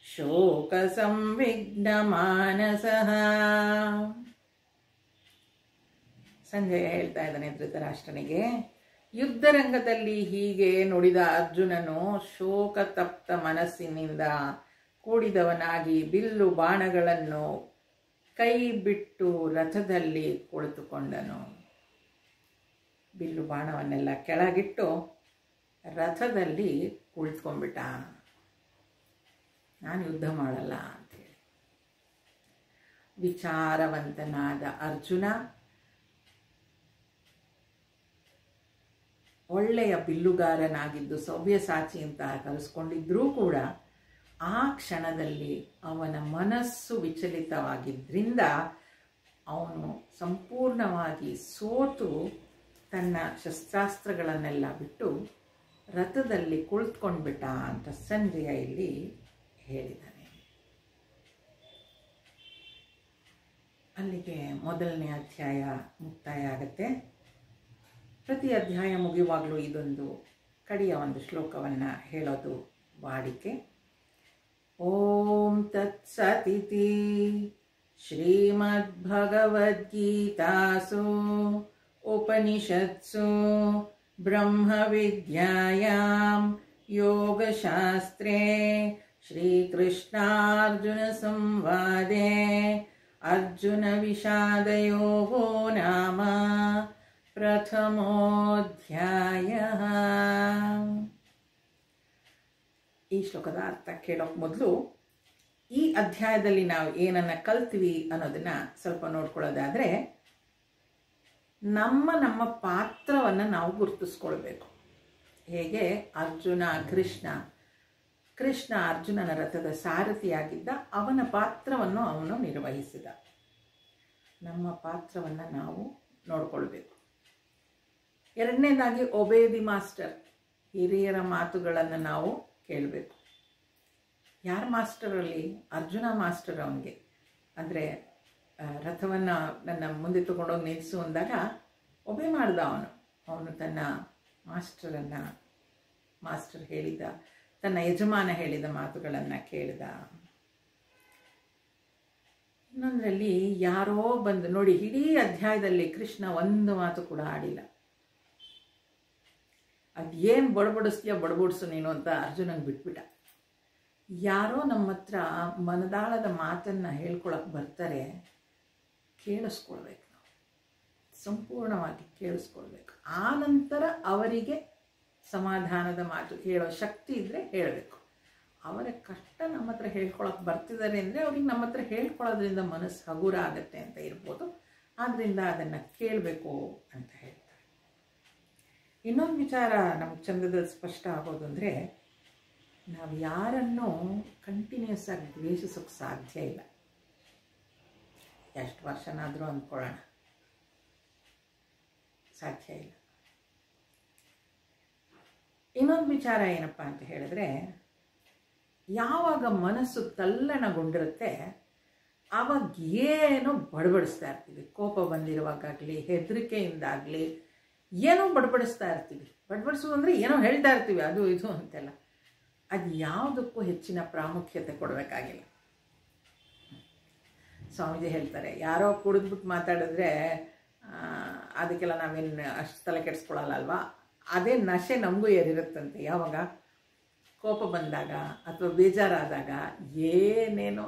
ಶೋಕ ಸಂವಿಘ್ನ ಮಾನಸಃ. ಸಂಜಯ ಹೇಳ್ತಾ ಇದ್ದಾನೆ ಧೃತರಾಷ್ಟ್ರನಿಗೆ, ಯುದ್ಧರಂಗದಲ್ಲಿ ಹೀಗೆ ನುಡಿದ ಅರ್ಜುನನು ಶೋಕ ತಪ್ತ ಮನಸ್ಸಿನಿಂದ ಕೂಡಿದವನಾಗಿ ಬಿಲ್ಲು ಬಾಣಗಳನ್ನು ಕೈ ಬಿಟ್ಟು ರಥದಲ್ಲಿ ಕುಳಿತುಕೊಂಡನು. ಬಿಲ್ಲು ಬಾಣವನ್ನೆಲ್ಲ ಕೆಳಗಿಟ್ಟು ರಥದಲ್ಲಿ ಕುಳಿತುಕೊಂಡ್ಬಿಟ್ಟ. ನಾನು ಯುದ್ಧ ಮಾಡಲ್ಲ ಅಂತೇಳಿ. ವಿಚಾರವಂತನಾದ ಅರ್ಜುನ ಒಳ್ಳೆಯ ಬಿಲ್ಲುಗಾರನಾಗಿದ್ದು ಸವ್ಯಸಾಚಿ ಅಂತ ಕರೆಸ್ಕೊಂಡಿದ್ರೂ ಕೂಡ ಆ ಕ್ಷಣದಲ್ಲಿ ಅವನ ಮನಸ್ಸು ವಿಚಲಿತವಾಗಿದ್ದರಿಂದ ಅವನು ಸಂಪೂರ್ಣವಾಗಿ ಸೋತು ತನ್ನ ಶಸ್ತ್ರಾಸ್ತ್ರಗಳನ್ನೆಲ್ಲ ಬಿಟ್ಟು ರಥದಲ್ಲಿ ಕುಳಿತುಕೊಂಡ್ಬಿಟ್ಟ ಅಂತ ಸಂಜಯ ಇಲ್ಲಿ ಹೇಳಿದ್ದಾನೆ. ಅಲ್ಲಿಗೆ ಮೊದಲನೇ ಅಧ್ಯಾಯ ಮುಕ್ತಾಯ ಆಗುತ್ತೆ. ಪ್ರತಿ ಅಧ್ಯಾಯ ಮುಗಿಯುವಾಗಲೂ ಇದೊಂದು ಕಡೆಯ ಒಂದು ಶ್ಲೋಕವನ್ನು ಹೇಳೋದು ವಾಡಿಕೆ. ಓಂ ತತ್ಸತಿತಿ ಶ್ರೀಮದ್ಭಗವದ್ಗೀತಾಸು ಉಪನಿಷತ್ಸು ಬ್ರಹ್ಮವಿದ್ಯಾಯಾಂ ಯೋಗಶಾಸ್ತ್ರೇ ಶ್ರೀಕೃಷ್ಣಾರ್ಜುನ ಸಂವಾದೇ ಅರ್ಜುನ ವಿಷಾದಯೋಗೋ ನಾಮ ಪ್ರಥಮೋಧ್ಯಾಯಃ. ಈ ಶ್ಲೋಕದ ಅರ್ಥ ಕೇಳೋಕೆ ಮೊದಲು ಈ ಅಧ್ಯಾಯದಲ್ಲಿ ನಾವು ಏನನ್ನ ಕಲ್ತ್ವಿ ಅನ್ನೋದನ್ನ ಸ್ವಲ್ಪ ನೋಡ್ಕೊಳ್ಳೋದಾದ್ರೆ, ನಮ್ಮ ಪಾತ್ರವನ್ನು ನಾವು ಗುರುತಿಸ್ಕೊಳ್ಬೇಕು. ಹೇಗೆ ಅರ್ಜುನ ಕೃಷ್ಣ ಅರ್ಜುನನ ರಥದ ಸಾರಥಿಯಾಗಿದ್ದ, ಅವನ ಪಾತ್ರವನ್ನು ಅವನು ನಿರ್ವಹಿಸಿದ. ನಮ್ಮ ಪಾತ್ರವನ್ನು ನಾವು ನೋಡ್ಕೊಳ್ಬೇಕು. ಎರಡನೇದಾಗಿ ಒಬೇ ದಿ ಮಾಸ್ಟರ್, ಹಿರಿಯರ ಮಾತುಗಳನ್ನು ನಾವು ಕೇಳಬೇಕು. ಯಾರ ಮಾಸ್ಟರಲ್ಲಿ? ಅರ್ಜುನ ಮಾಸ್ಟರ್ ಅವನಿಗೆ. ಅಂದರೆ ರಥವನ್ನು ನನ್ನ ಮುಂದೆ ತಗೊಂಡೋಗಿ ನಿಲ್ಲಿಸು ಅಂದಾಗ ಒಬೆ ಮಾಡ್ದ ಅವನು ತನ್ನ ಮಾಸ್ಟರ್ ಹೇಳಿದ, ತನ್ನ ಯಜಮಾನ ಹೇಳಿದ ಮಾತುಗಳನ್ನು ಕೇಳಿದ. ಇನ್ನೊಂದರಲ್ಲಿ ಯಾರೋ ಬಂದು ನೋಡಿ, ಇಡೀ ಅಧ್ಯಾಯದಲ್ಲಿ ಕೃಷ್ಣ ಒಂದು ಮಾತು ಕೂಡ ಆಡಿಲ್ಲ. ಅದೇನು ಬಡಬಡಿಸ್ತೀಯ ಬಡಬಡಿಸು ನೀನು ಅಂತ ಅರ್ಜುನಂಗೆ ಬಿಟ್ಬಿಟ್ಟ. ಯಾರೋ ನಮ್ಮ ಹತ್ರ ಮನದಾಳದ ಮಾತನ್ನು ಹೇಳ್ಕೊಳಕ್ಕೆ ಬರ್ತಾರೆ, ಕೇಳಿಸ್ಕೊಳ್ಬೇಕು. ನಾವು ಸಂಪೂರ್ಣವಾಗಿ ಕೇಳಿಸ್ಕೊಳ್ಬೇಕು. ಆ ನಂತರ ಅವರಿಗೆ ಸಮಾಧಾನದ ಮಾತು ಹೇಳೋ ಶಕ್ತಿ ಇದ್ದರೆ ಹೇಳಬೇಕು. ಅವರ ಕಷ್ಟ ನಮ್ಮ ಹತ್ರ ಹೇಳ್ಕೊಳಕ್ಕೆ ಬರ್ತಿದ್ದಾರೆ ಅಂದರೆ ಅವ್ರಿಗೆ ನಮ್ಮ ಹತ್ರ ಹೇಳ್ಕೊಳ್ಳೋದ್ರಿಂದ ಮನಸ್ಸು ಹಗುರ ಆಗುತ್ತೆ ಅಂತ ಇರ್ಬೋದು. ಆದ್ದರಿಂದ ಅದನ್ನು ಕೇಳಬೇಕು ಅಂತ ಹೇಳ್ತಾರೆ. ಇನ್ನೊಂದು ವಿಚಾರ ನಮ್ಗೆ ಚಂದದಲ್ಲಿ ಸ್ಪಷ್ಟ ಆಗೋದು ಅಂದರೆ, ನಾವು ಯಾರನ್ನೂ ಕಂಟಿನ್ಯೂಸ್ ಆಗಿ ದ್ವೇಷಿಸೋಕ್ಕೆ ಸಾಧ್ಯ ಇಲ್ಲ. ಎಷ್ಟು ವರ್ಷನಾದರೂ ಅಂದ್ಕೊಳ್ಳೋಣ, ಸಾಧ್ಯ ಇಲ್ಲ. ಇನ್ನೊಂದು ವಿಚಾರ ಏನಪ್ಪ ಅಂತ ಹೇಳಿದ್ರೆ, ಯಾವಾಗ ಮನಸ್ಸು ತಲ್ಲಣಗೊಂಡಿರುತ್ತೆ ಆವಾಗ ಏನೋ ಬಡಬಡಿಸ್ತಾ ಇರ್ತೀವಿ. ಕೋಪ ಬಂದಿರುವಾಗಲಿ, ಹೆದರಿಕೆಯಿಂದಾಗಲಿ ಏನೋ ಬಡಬಡಿಸ್ತಾ ಇರ್ತೀವಿ. ಬಡಬಡಿಸೋದು ಅಂದರೆ ಏನೋ ಹೇಳ್ತಾ ಇರ್ತೀವಿ, ಅದು ಇದು ಅಂತೆಲ್ಲ. ಅದು ಯಾವುದಕ್ಕೂ ಹೆಚ್ಚಿನ ಪ್ರಾಮುಖ್ಯತೆ ಕೊಡಬೇಕಾಗಿಲ್ಲ. ಸ್ವಾಮೀಜಿ ಹೇಳ್ತಾರೆ, ಯಾರೋ ಕುಡಿದ್ಬಿಟ್ಟು ಮಾತಾಡಿದ್ರೆ ಅದಕ್ಕೆಲ್ಲ ನಾವೇನು ಅಷ್ಟು ತಲೆ ಕೆಡಿಸ್ಕೊಳ್ಳಲ್ಲ ಅಲ್ವಾ. ಅದೇ ನಶೆ ನಮಗೂ ಏರಿರುತ್ತಂತೆ. ಯಾವಾಗ ಕೋಪ ಬಂದಾಗ ಅಥವಾ ಬೇಜಾರಾದಾಗ ಏನೇನೋ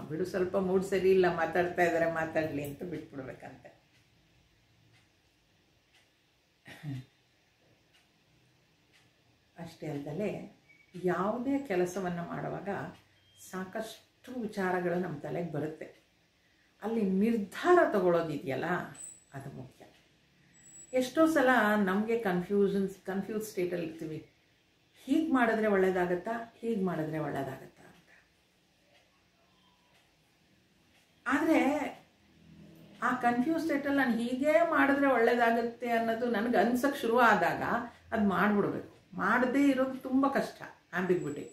ಬಿಡು, ಸ್ವಲ್ಪ ಮೂಡ್ ಸರಿ ಇಲ್ಲ, ಮಾತಾಡ್ತಾ ಇದ್ದಾರೆ ಮಾತಾಡಲಿ ಅಂತ ಬಿಟ್ಬಿಡ್ಬೇಕಂತೆ. ಅಷ್ಟೇ ಅಲ್ಲದೆ ಯಾವುದೇ ಕೆಲಸವನ್ನು ಮಾಡುವಾಗ ಸಾಕಷ್ಟು ವಿಚಾರಗಳು ನಮ್ಮ ತಲೆಗೆ ಬರುತ್ತೆ. ಅಲ್ಲಿ ನಿರ್ಧಾರ ತಗೊಳ್ಳೋದಿದೆಯಲ್ಲ, ಅದು ಮುಖ್ಯ. ಎಷ್ಟೋ ಸಲ ನಮಗೆ ಕನ್ಫ್ಯೂಸ್ ಸ್ಟೇಟಲ್ಲಿ ಇರ್ತೀವಿ. ಹೀಗೆ ಮಾಡಿದ್ರೆ ಒಳ್ಳೇದಾಗತ್ತಾ, ಹೀಗೆ ಮಾಡಿದ್ರೆ ಒಳ್ಳೇದಾಗತ್ತಾ ಅಂತ. ಆದರೆ ಆ ಕನ್ಫ್ಯೂಸ್ ಸ್ಟೇಟಲ್ಲಿ ನಾನು ಹೀಗೆ ಮಾಡಿದ್ರೆ ಒಳ್ಳೇದಾಗುತ್ತೆ ಅನ್ನೋದು ನನಗೆ ಅನ್ಸಕ್ಕೆ ಶುರು ಆದಾಗ ಅದು ಮಾಡಿಬಿಡ್ಬೇಕು. ಮಾಡದೇ ಇರೋದು ತುಂಬ ಕಷ್ಟ. ಆಂಬಿಗ್ವಿಟಿ.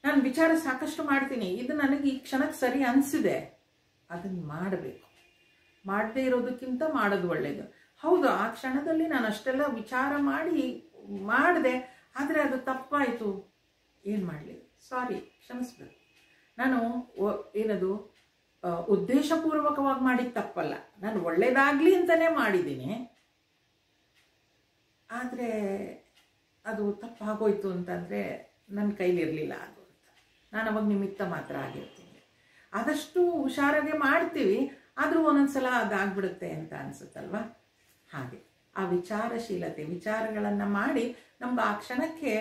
ನಾನು ವಿಚಾರ ಸಾಕಷ್ಟು ಮಾಡ್ತೀನಿ, ಇದು ನನಗೆ ಈ ಕ್ಷಣಕ್ಕೆ ಸರಿ ಅನಿಸಿದೆ, ಅದನ್ನು ಮಾಡಬೇಕು. ಮಾಡದೇ ಇರೋದಕ್ಕಿಂತ ಮಾಡೋದು ಒಳ್ಳೆಯದು. ಹೌದು, ಆ ಕ್ಷಣದಲ್ಲಿ ನಾನು ಅಷ್ಟೆಲ್ಲ ವಿಚಾರ ಮಾಡಿದೆ, ಆದರೆ ಅದು ತಪ್ಪಾಯಿತು, ಏನು ಮಾಡಲಿ, ಸಾರಿ, ಕ್ಷಮಿಸ್ಬೇಕು. ನಾನು ಏನದು ಉದ್ದೇಶಪೂರ್ವಕವಾಗಿ ಮಾಡಿದ ತಪ್ಪಲ್ಲ, ನಾನು ಒಳ್ಳೇದಾಗಲಿ ಅಂತಲೇ ಮಾಡಿದ್ದೀನಿ, ಆದರೆ ಅದು ತಪ್ಪಾಗೋಯ್ತು ಅಂತಂದರೆ ನನ್ನ ಕೈಲಿರಲಿಲ್ಲ ಅದು ಅಂತ. ನಾನು ಅವಾಗ ನಿಮಿತ್ತ ಮಾತ್ರ ಆಗಿರ್ತೀನಿ. ಆದಷ್ಟು ಹುಷಾರಾಗೆ ಮಾಡ್ತೀವಿ, ಆದರೂ ಒಂದೊಂದು ಸಲ ಅದಾಗ್ಬಿಡುತ್ತೆ ಅಂತ ಅನಿಸುತ್ತಲ್ವ. ಹಾಗೆ ಆ ವಿಚಾರಶೀಲತೆ, ವಿಚಾರಗಳನ್ನು ಮಾಡಿ ನಮ್ಗೆ ಆ ಕ್ಷಣಕ್ಕೆ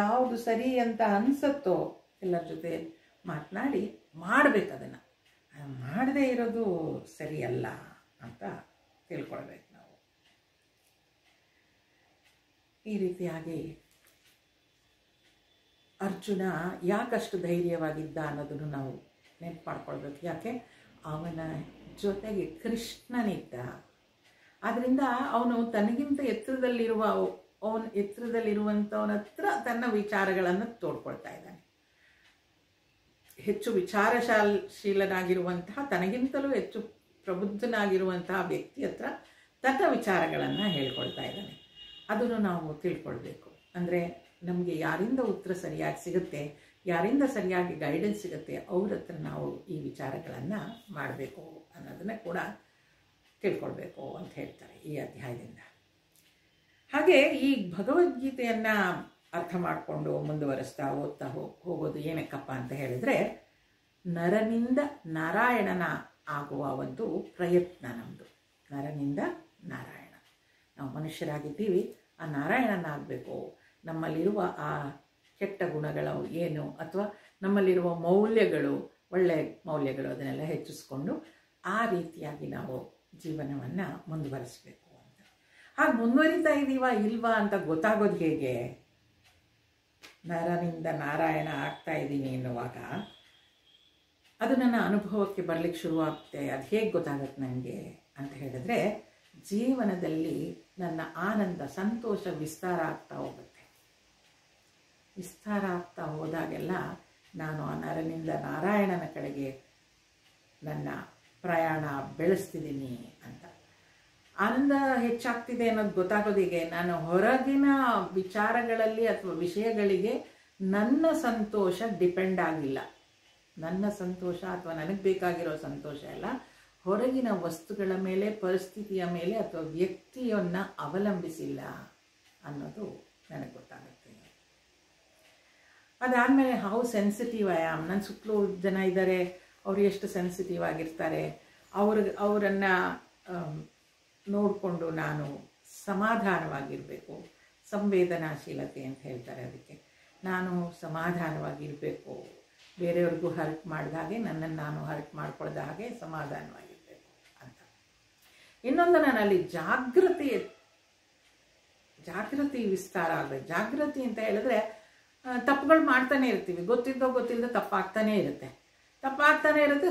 ಯಾವುದು ಸರಿ ಅಂತ ಅನಿಸುತ್ತೋ ಎಲ್ಲರ ಜೊತೆ ಮಾತನಾಡಿ ಮಾಡಬೇಕು. ಅದನ್ನು ಮಾಡದೇ ಇರೋದು ಸರಿಯಲ್ಲ ಅಂತ ತಿಳ್ಕೊಳ್ಬೇಕು ನಾವು. ಈ ರೀತಿಯಾಗಿ ಅರ್ಜುನ ಯಾಕಷ್ಟು ಧೈರ್ಯವಾಗಿದ್ದ ಅನ್ನೋದನ್ನು ನಾವು ನೆನಪು ಮಾಡ್ಕೊಳ್ಬೇಕು. ಯಾಕೆ? ಅವನ ಜೊತೆಗೆ ಕೃಷ್ಣನಿದ್ದ. ಆದ್ದರಿಂದ ಅವನು ತನಗಿಂತ ಎತ್ತರದಲ್ಲಿರುವಂಥವನ ಹತ್ರ ತನ್ನ ವಿಚಾರಗಳನ್ನು ತೋಡ್ಕೊಳ್ತಾ ಇದ್ದಾನೆ. ಹೆಚ್ಚು ವಿಚಾರಶೀಲನಾಗಿರುವಂತಹ, ತನಗಿಂತಲೂ ಹೆಚ್ಚು ಪ್ರಬುದ್ಧನಾಗಿರುವಂತಹ ವ್ಯಕ್ತಿ ಹತ್ರ ತನ್ನ ವಿಚಾರಗಳನ್ನು ಹೇಳ್ಕೊಳ್ತಾ ಇದ್ದಾನೆ. ಅದನ್ನು ನಾವು ತಿಳ್ಕೊಳ್ಬೇಕು. ಅಂದರೆ ನಮಗೆ ಯಾರಿಂದ ಉತ್ತರ ಸರಿಯಾಗಿ ಸಿಗುತ್ತೆ, ಯಾರಿಂದ ಸರಿಯಾಗಿ ಗೈಡೆನ್ಸ್ ಸಿಗುತ್ತೆ, ಅವ್ರ ಹತ್ರ ನಾವು ಈ ವಿಚಾರಗಳನ್ನು ಮಾಡಬೇಕು ಅನ್ನೋದನ್ನು ಕೂಡ ತಿಳ್ಕೊಳ್ಬೇಕು ಅಂತ ಹೇಳ್ತಾರೆ ಈ ಅಧ್ಯಾಯದಿಂದ. ಹಾಗೆ ಈ ಭಗವದ್ಗೀತೆಯನ್ನು ಅರ್ಥ ಮಾಡಿಕೊಂಡು ಮುಂದುವರಿಸ್ತಾ ಓದ್ತಾ ಹೋಗೋದು ಏನಕ್ಕಪ್ಪ ಅಂತ ಹೇಳಿದ್ರೆ, ನರನಿಂದ ನಾರಾಯಣನ ಆಗುವ ಒಂದು ಪ್ರಯತ್ನ ನಮ್ಮದು. ನರನಿಂದ ನಾರಾಯಣ, ನಾವು ಮನುಷ್ಯರಾಗಿದ್ದೀವಿ, ಆ ನಾರಾಯಣನಾಗಬೇಕು. ನಮ್ಮಲ್ಲಿರುವ ಆ ಕೆಟ್ಟ ಗುಣಗಳು ಏನು, ಅಥವಾ ನಮ್ಮಲ್ಲಿರುವ ಮೌಲ್ಯಗಳು, ಒಳ್ಳೆಯ ಮೌಲ್ಯಗಳು, ಅದನ್ನೆಲ್ಲ ಹೆಚ್ಚಿಸ್ಕೊಂಡು ಆ ರೀತಿಯಾಗಿ ನಾವು ಜೀವನವನ್ನು ಮುಂದುವರಿಸಬೇಕು ಅಂತ. ಹಾಗೆ ಮುಂದುವರಿತಾ ಇದ್ದೀವಾ ಇಲ್ವಾ ಅಂತ ಗೊತ್ತಾಗೋದು ಹೇಗೆ? ನರನಿಂದ ನಾರಾಯಣ ಆಗ್ತಾ ಇದ್ದೀನಿ ಎನ್ನುವಾಗ ಅದು ನನ್ನ ಅನುಭವಕ್ಕೆ ಬರಲಿಕ್ಕೆ ಶುರುವಾಗುತ್ತೆ. ಅದು ಹೇಗೆ ಗೊತ್ತಾಗುತ್ತೆ ನನಗೆ ಅಂತ ಹೇಳಿದ್ರೆ, ಜೀವನದಲ್ಲಿ ನನ್ನ ಆನಂದ, ಸಂತೋಷ ವಿಸ್ತಾರ ಆಗ್ತಾ ಹೋಗುತ್ತೆ. ವಿಸ್ತಾರ ಆಗ್ತಾ ಹೋದಾಗೆಲ್ಲ ನಾನು ಆ ನರನಿಂದ ನಾರಾಯಣನ ಕಡೆಗೆ ನನ್ನ ಪ್ರಯಾಣ ಬೆಳೆಸ್ತಿದ್ದೀನಿ ಅಂತ. ಆನಂದ ಹೆಚ್ಚಾಗ್ತಿದೆ ಅನ್ನೋದು ಗೊತ್ತಾಗೋದಿಗೆ ನಾನು ಹೊರಗಿನ ವಿಚಾರಗಳಲ್ಲಿ ಅಥವಾ ವಿಷಯಗಳಿಗೆ ನನ್ನ ಸಂತೋಷ ಡಿಪೆಂಡ್ ಆಗಿಲ್ಲ. ನನ್ನ ಸಂತೋಷ ಅಥವಾ ನನಗೆ ಬೇಕಾಗಿರೋ ಸಂತೋಷ ಎಲ್ಲ ಹೊರಗಿನ ವಸ್ತುಗಳ ಮೇಲೆ, ಪರಿಸ್ಥಿತಿಯ ಮೇಲೆ ಅಥವಾ ವ್ಯಕ್ತಿಯನ್ನು ಅವಲಂಬಿಸಿಲ್ಲ ಅನ್ನೋದು ನನಗೆ ಗೊತ್ತಾಗುತ್ತೆ. ಅದಾದಮೇಲೆ ಹೌ ಸೆನ್ಸಿಟಿವ್ ಐ ಆಮ್. ನನ್ನ ಸುತ್ತಲೂ ಜನ ಇದ್ದಾರೆ, ಅವರು ಎಷ್ಟು ಸೆನ್ಸಿಟಿವ್ ಆಗಿರ್ತಾರೆ, ಅವರನ್ನು ನೋಡಿಕೊಂಡು ನಾನು ಸಮಾಧಾನವಾಗಿರಬೇಕು. ಸಂವೇದನಾಶೀಲತೆ ಅಂತ ಹೇಳ್ತಾರೆ ಅದಕ್ಕೆ. ನಾನು ಸಮಾಧಾನವಾಗಿರಬೇಕು, ಬೇರೆಯವ್ರಿಗೂ ಹರ್ಟ್ ಮಾಡಿದ ಹಾಗೆ ನನ್ನನ್ನು ನಾನು ಹರ್ಟ್ ಮಾಡ್ಕೊಳ್ದ ಹಾಗೆ ಸಮಾಧಾನವಾಗಿರಬೇಕು ಅಂತ. ಇನ್ನೊಂದು, ನನ್ನಲ್ಲಿ ಜಾಗೃತಿ ವಿಸ್ತಾರ ಆಗಬೇಕು. ಜಾಗೃತಿ ಅಂತ ಹೇಳಿದ್ರೆ ತಪ್ಪುಗಳು ಮಾಡ್ತಾನೆ ಇರ್ತೀವಿ, ಗೊತ್ತಿದ್ದೋ ಗೊತ್ತಿಲ್ಲದೆ ತಪ್ಪಾಗ್ತಾನೇ ಇರುತ್ತೆ.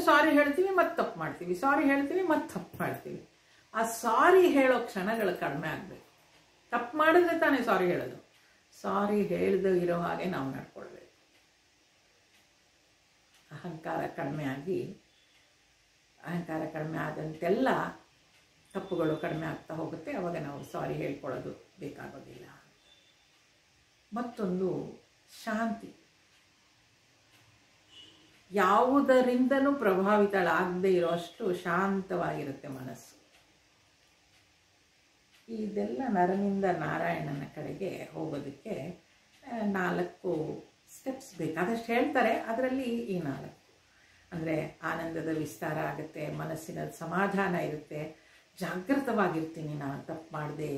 ಸಾರಿ ಹೇಳ್ತೀವಿ ಮತ್ತೆ ತಪ್ಪು ಮಾಡ್ತೀವಿ, ಸಾರಿ ಹೇಳ್ತೀವಿ ಮತ್ತೆ ತಪ್ಪು ಮಾಡ್ತೀವಿ. ಆ ಸಾರಿ ಹೇಳೋ ಕ್ಷಣಗಳು ಕಡಿಮೆ ಆಗಬೇಕು. ತಪ್ಪು ಮಾಡಿದ್ರೆ ತಾನೇ ಸಾರಿ ಹೇಳೋದು. ಸಾರಿ ಹೇಳ್ದು ಇರೋ ಹಾಗೆ ನಾವು ನಡ್ಕೊಳ್ಬೇಕು. ಅಹಂಕಾರ ಕಡಿಮೆ ಆದಂತೆಲ್ಲ ತಪ್ಪುಗಳು ಕಡಿಮೆ ಆಗ್ತಾ ಹೋಗುತ್ತೆ. ಅವಾಗ ನಾವು ಸಾರಿ ಹೇಳ್ಕೊಳ್ಳೋದು ಬೇಕಾಗೋದಿಲ್ಲ. ಮತ್ತೊಂದು, ಶಾಂತಿ. ಯಾವುದರಿಂದನೂ ಪ್ರಭಾವಿತಳಾಗದೇ ಇರೋಷ್ಟು ಶಾಂತವಾಗಿರುತ್ತೆ ಮನಸ್ಸು. ಇದೆಲ್ಲ ನರನಿಂದ ನಾರಾಯಣನ ಕಡೆಗೆ ಹೋಗೋದಕ್ಕೆ 4 ಸ್ಟೆಪ್ಸ್ ಬೇಕಾದಷ್ಟು ಹೇಳ್ತಾರೆ. ಅದರಲ್ಲಿ ಈ 4 ಅಂದರೆ ಆನಂದದ ವಿಸ್ತಾರ ಆಗುತ್ತೆ, ಮನಸ್ಸಿನ ಸಮಾಧಾನ ಇರುತ್ತೆ, ಜಾಗೃತವಾಗಿರ್ತೀನಿ, ನಾನು ತಪ್ಪು ಮಾಡದೆ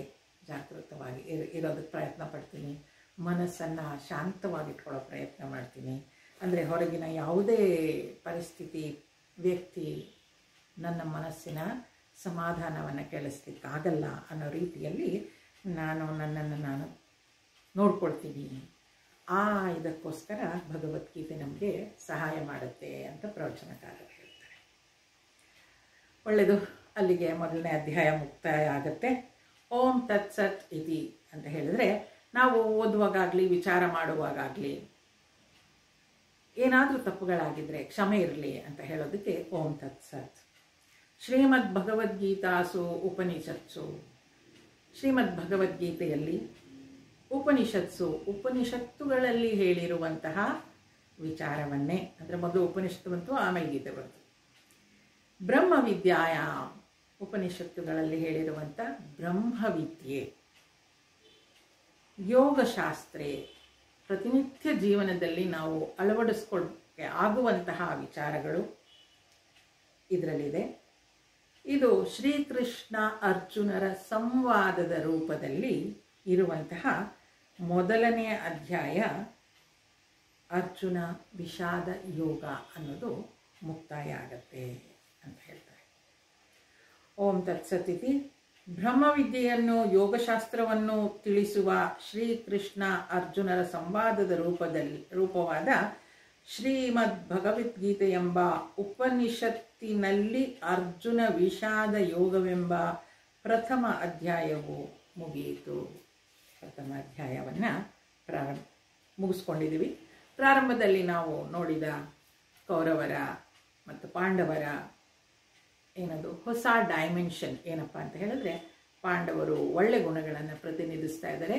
ಜಾಗೃತವಾಗಿ ಇರೋದಕ್ಕೆ ಪ್ರಯತ್ನ ಪಡ್ತೀನಿ, ಮನಸ್ಸನ್ನು ಶಾಂತವಾಗಿಟ್ಕೊಳ್ಳೋ ಪ್ರಯತ್ನ ಮಾಡ್ತೀನಿ. ಅಂದರೆ ಹೊರಗಿನ ಯಾವುದೇ ಪರಿಸ್ಥಿತಿ, ವ್ಯಕ್ತಿ ನನ್ನ ಮನಸ್ಸಿನ ಸಮಾಧಾನವನ್ನು ಕೆಡಿಸ್ಲಿಕ್ಕಾಗಲ್ಲ ಅನ್ನೋ ರೀತಿಯಲ್ಲಿ ನನ್ನನ್ನು ನಾನು ನೋಡ್ಕೊಳ್ತೀನಿ. ಇದಕ್ಕೋಸ್ಕರ ಭಗವದ್ಗೀತೆ ನಮಗೆ ಸಹಾಯ ಮಾಡುತ್ತೆ ಅಂತ ಪ್ರವಚನಕಾರರು ಹೇಳ್ತಾರೆ. ಒಳ್ಳೆಯದು, ಅಲ್ಲಿಗೆ ಮೊದಲನೇ ಅಧ್ಯಾಯ ಮುಕ್ತಾಯ ಆಗುತ್ತೆ. ಓಂ ತತ್ಸತ್ ಇತಿ ಅಂತ ಹೇಳಿದ್ರೆ, ನಾವು ಓದುವಾಗಲಿ ವಿಚಾರ ಮಾಡುವಾಗಲಿ ಏನಾದರೂ ತಪ್ಪುಗಳಾಗಿದ್ದರೆ ಕ್ಷಮೆ ಇರಲಿ ಅಂತ ಹೇಳೋದಕ್ಕೆ ಓಂ ತತ್ಸತ್. ಶ್ರೀಮದ್ ಭಗವದ್ಗೀತಾಸು ಉಪನಿಷತ್ಸು. ಶ್ರೀಮದ್ ಭಗವದ್ಗೀತೆಯಲ್ಲಿ ಉಪನಿಷತ್ತುಗಳಲ್ಲಿ ಹೇಳಿರುವಂತಹ ವಿಚಾರವನ್ನೇ, ಅಂದರೆ ಮೊದಲು ಉಪನಿಷತ್ತು ಬಂತು, ಆಮೇಲೆ ಗೀತೆ ಬಂತು. ಬ್ರಹ್ಮವಿದ್ಯಾಯ, ಉಪನಿಷತ್ತುಗಳಲ್ಲಿ ಹೇಳಿರುವಂಥ ಬ್ರಹ್ಮವಿದ್ಯೆ, ಯೋಗಶಾಸ್ತ್ರೇ, ಪ್ರತಿನಿತ್ಯ ಜೀವನದಲ್ಲಿ ನಾವು ಅಳವಡಿಸ್ಕೊಳ್ಳೋಕ್ಕೆ ಆಗುವಂತಹ ವಿಚಾರಗಳು ಇದರಲ್ಲಿದೆ. ಇದು ಶ್ರೀಕೃಷ್ಣ ಅರ್ಜುನರ ಸಂವಾದದ ರೂಪದಲ್ಲಿ ಇರುವಂತಹ ಮೊದಲನೆಯ ಅಧ್ಯಾಯ, ಅರ್ಜುನ ವಿಷಾದ ಯೋಗ ಅನ್ನೋದು ಮುಕ್ತಾಯ ಆಗತ್ತೆ ಅಂತ ಹೇಳ್ತಾರೆ. ಓಂ ತತ್ಸತಿತಿ ಬ್ರಹ್ಮವಿದ್ಯೆಯನ್ನು ಯೋಗಶಾಸ್ತ್ರವನ್ನು ತಿಳಿಸುವ ಶ್ರೀಕೃಷ್ಣ ಅರ್ಜುನರ ಸಂವಾದದ ರೂಪವಾದ ಶ್ರೀಮದ್ ಭಗವದ್ಗೀತೆ ಎಂಬ ಉಪನಿಷತ್ತಿನಲ್ಲಿ ಅರ್ಜುನ ವಿಷಾದ ಯೋಗವೆಂಬ ಪ್ರಥಮ ಅಧ್ಯಾಯವು ಮುಗಿಯಿತು. ಪ್ರಥಮ ಅಧ್ಯಾಯವನ್ನು ಮುಗಿಸ್ಕೊಂಡಿದ್ದೀವಿ. ಪ್ರಾರಂಭದಲ್ಲಿ ನಾವು ನೋಡಿದ ಕೌರವರ ಮತ್ತು ಪಾಂಡವರ ಏನದು ಹೊಸ ಡೈಮೆನ್ಷನ್ ಏನಪ್ಪ ಅಂತ ಹೇಳಿದ್ರೆ, ಪಾಂಡವರು ಒಳ್ಳೆ ಗುಣಗಳನ್ನು ಪ್ರತಿನಿಧಿಸ್ತಾ ಇದ್ದಾರೆ,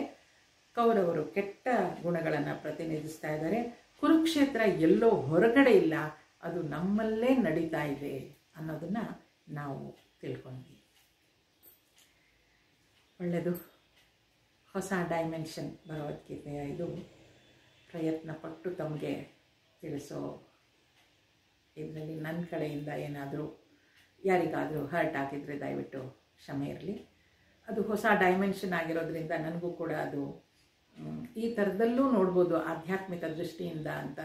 ಕೌರವರು ಕೆಟ್ಟ ಗುಣಗಳನ್ನು ಪ್ರತಿನಿಧಿಸ್ತಾ ಇದ್ದಾರೆ. ಕುರುಕ್ಷೇತ್ರ ಎಲ್ಲೋ ಹೊರಗಡೆ ಇಲ್ಲ, ಅದು ನಮ್ಮಲ್ಲೇ ನಡೀತಾ ಇದೆ ಅನ್ನೋದನ್ನು ನಾವು ತಿಳ್ಕೊಂಡ್ವಿ. ಒಳ್ಳೆಯದು. ಹೊಸ ಡೈಮೆನ್ಷನ್ ಭಗವದ್ಗೀತೆಯ ಇದು ಪ್ರಯತ್ನ ಪಟ್ಟು ತಮಗೆ ತಿಳಿಸೋ ಇದರಲ್ಲಿ ನನ್ನ ಕಡೆಯಿಂದ ಏನಾದರೂ ಯಾರಿಗಾದರೂ ಹರ್ಟ್ ಆಗಿದ್ದರೆ ದಯವಿಟ್ಟು ಕ್ಷಮೆ ಇರಲಿ. ಅದು ಹೊಸ ಡೈಮೆನ್ಷನ್ ಆಗಿರೋದ್ರಿಂದ ನನಗೂ ಕೂಡ ಅದು ಈ ಥರದಲ್ಲೂ ನೋಡ್ಬೋದು ಆಧ್ಯಾತ್ಮಿಕ ದೃಷ್ಟಿಯಿಂದ ಅಂತ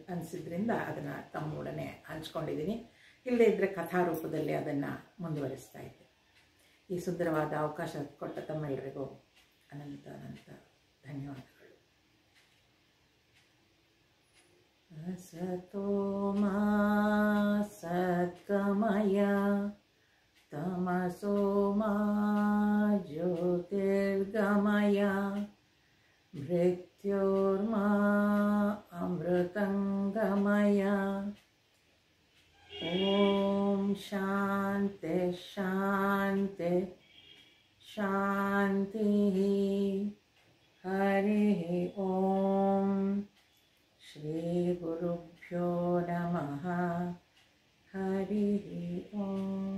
ಅನಿಸಿದ್ರಿಂದ ಅದನ್ನು ತಮ್ಮೊಡನೆ ಹಂಚ್ಕೊಂಡಿದ್ದೀನಿ. ಇಲ್ಲದೇ ಇದ್ದರೆ ಕಥಾರೂಪದಲ್ಲಿ ಅದನ್ನು ಮುಂದುವರಿಸ್ತಾ ಇದ್ದೆ. ಈ ಸುಂದರವಾದ ಅವಕಾಶ ಕೊಟ್ಟ ತಮ್ಮೆಲ್ಲರಿಗೂ ಅನಂತ ಅನಂತ ಧನ್ಯವಾದಗಳು. ಅಸತೋ ಮಾ ಸದ್ಗಮಯ ತಮಸೋ ಮಾ ಜ್ಯೋತಿರ್ಗಮಯ ಮೃತ್ಯೋರ್ಮಾ ಅಮೃತಂಗಮಯ. ಓಂ ಶಾಂತಿ ಶಾಂತಿ ಶಾಂತಿ. ಹರಿ ಓಂ. ಶ್ರೀ ಗುರುಭ್ಯೋ ನಮಃ. ಹರಿ ಓಂ.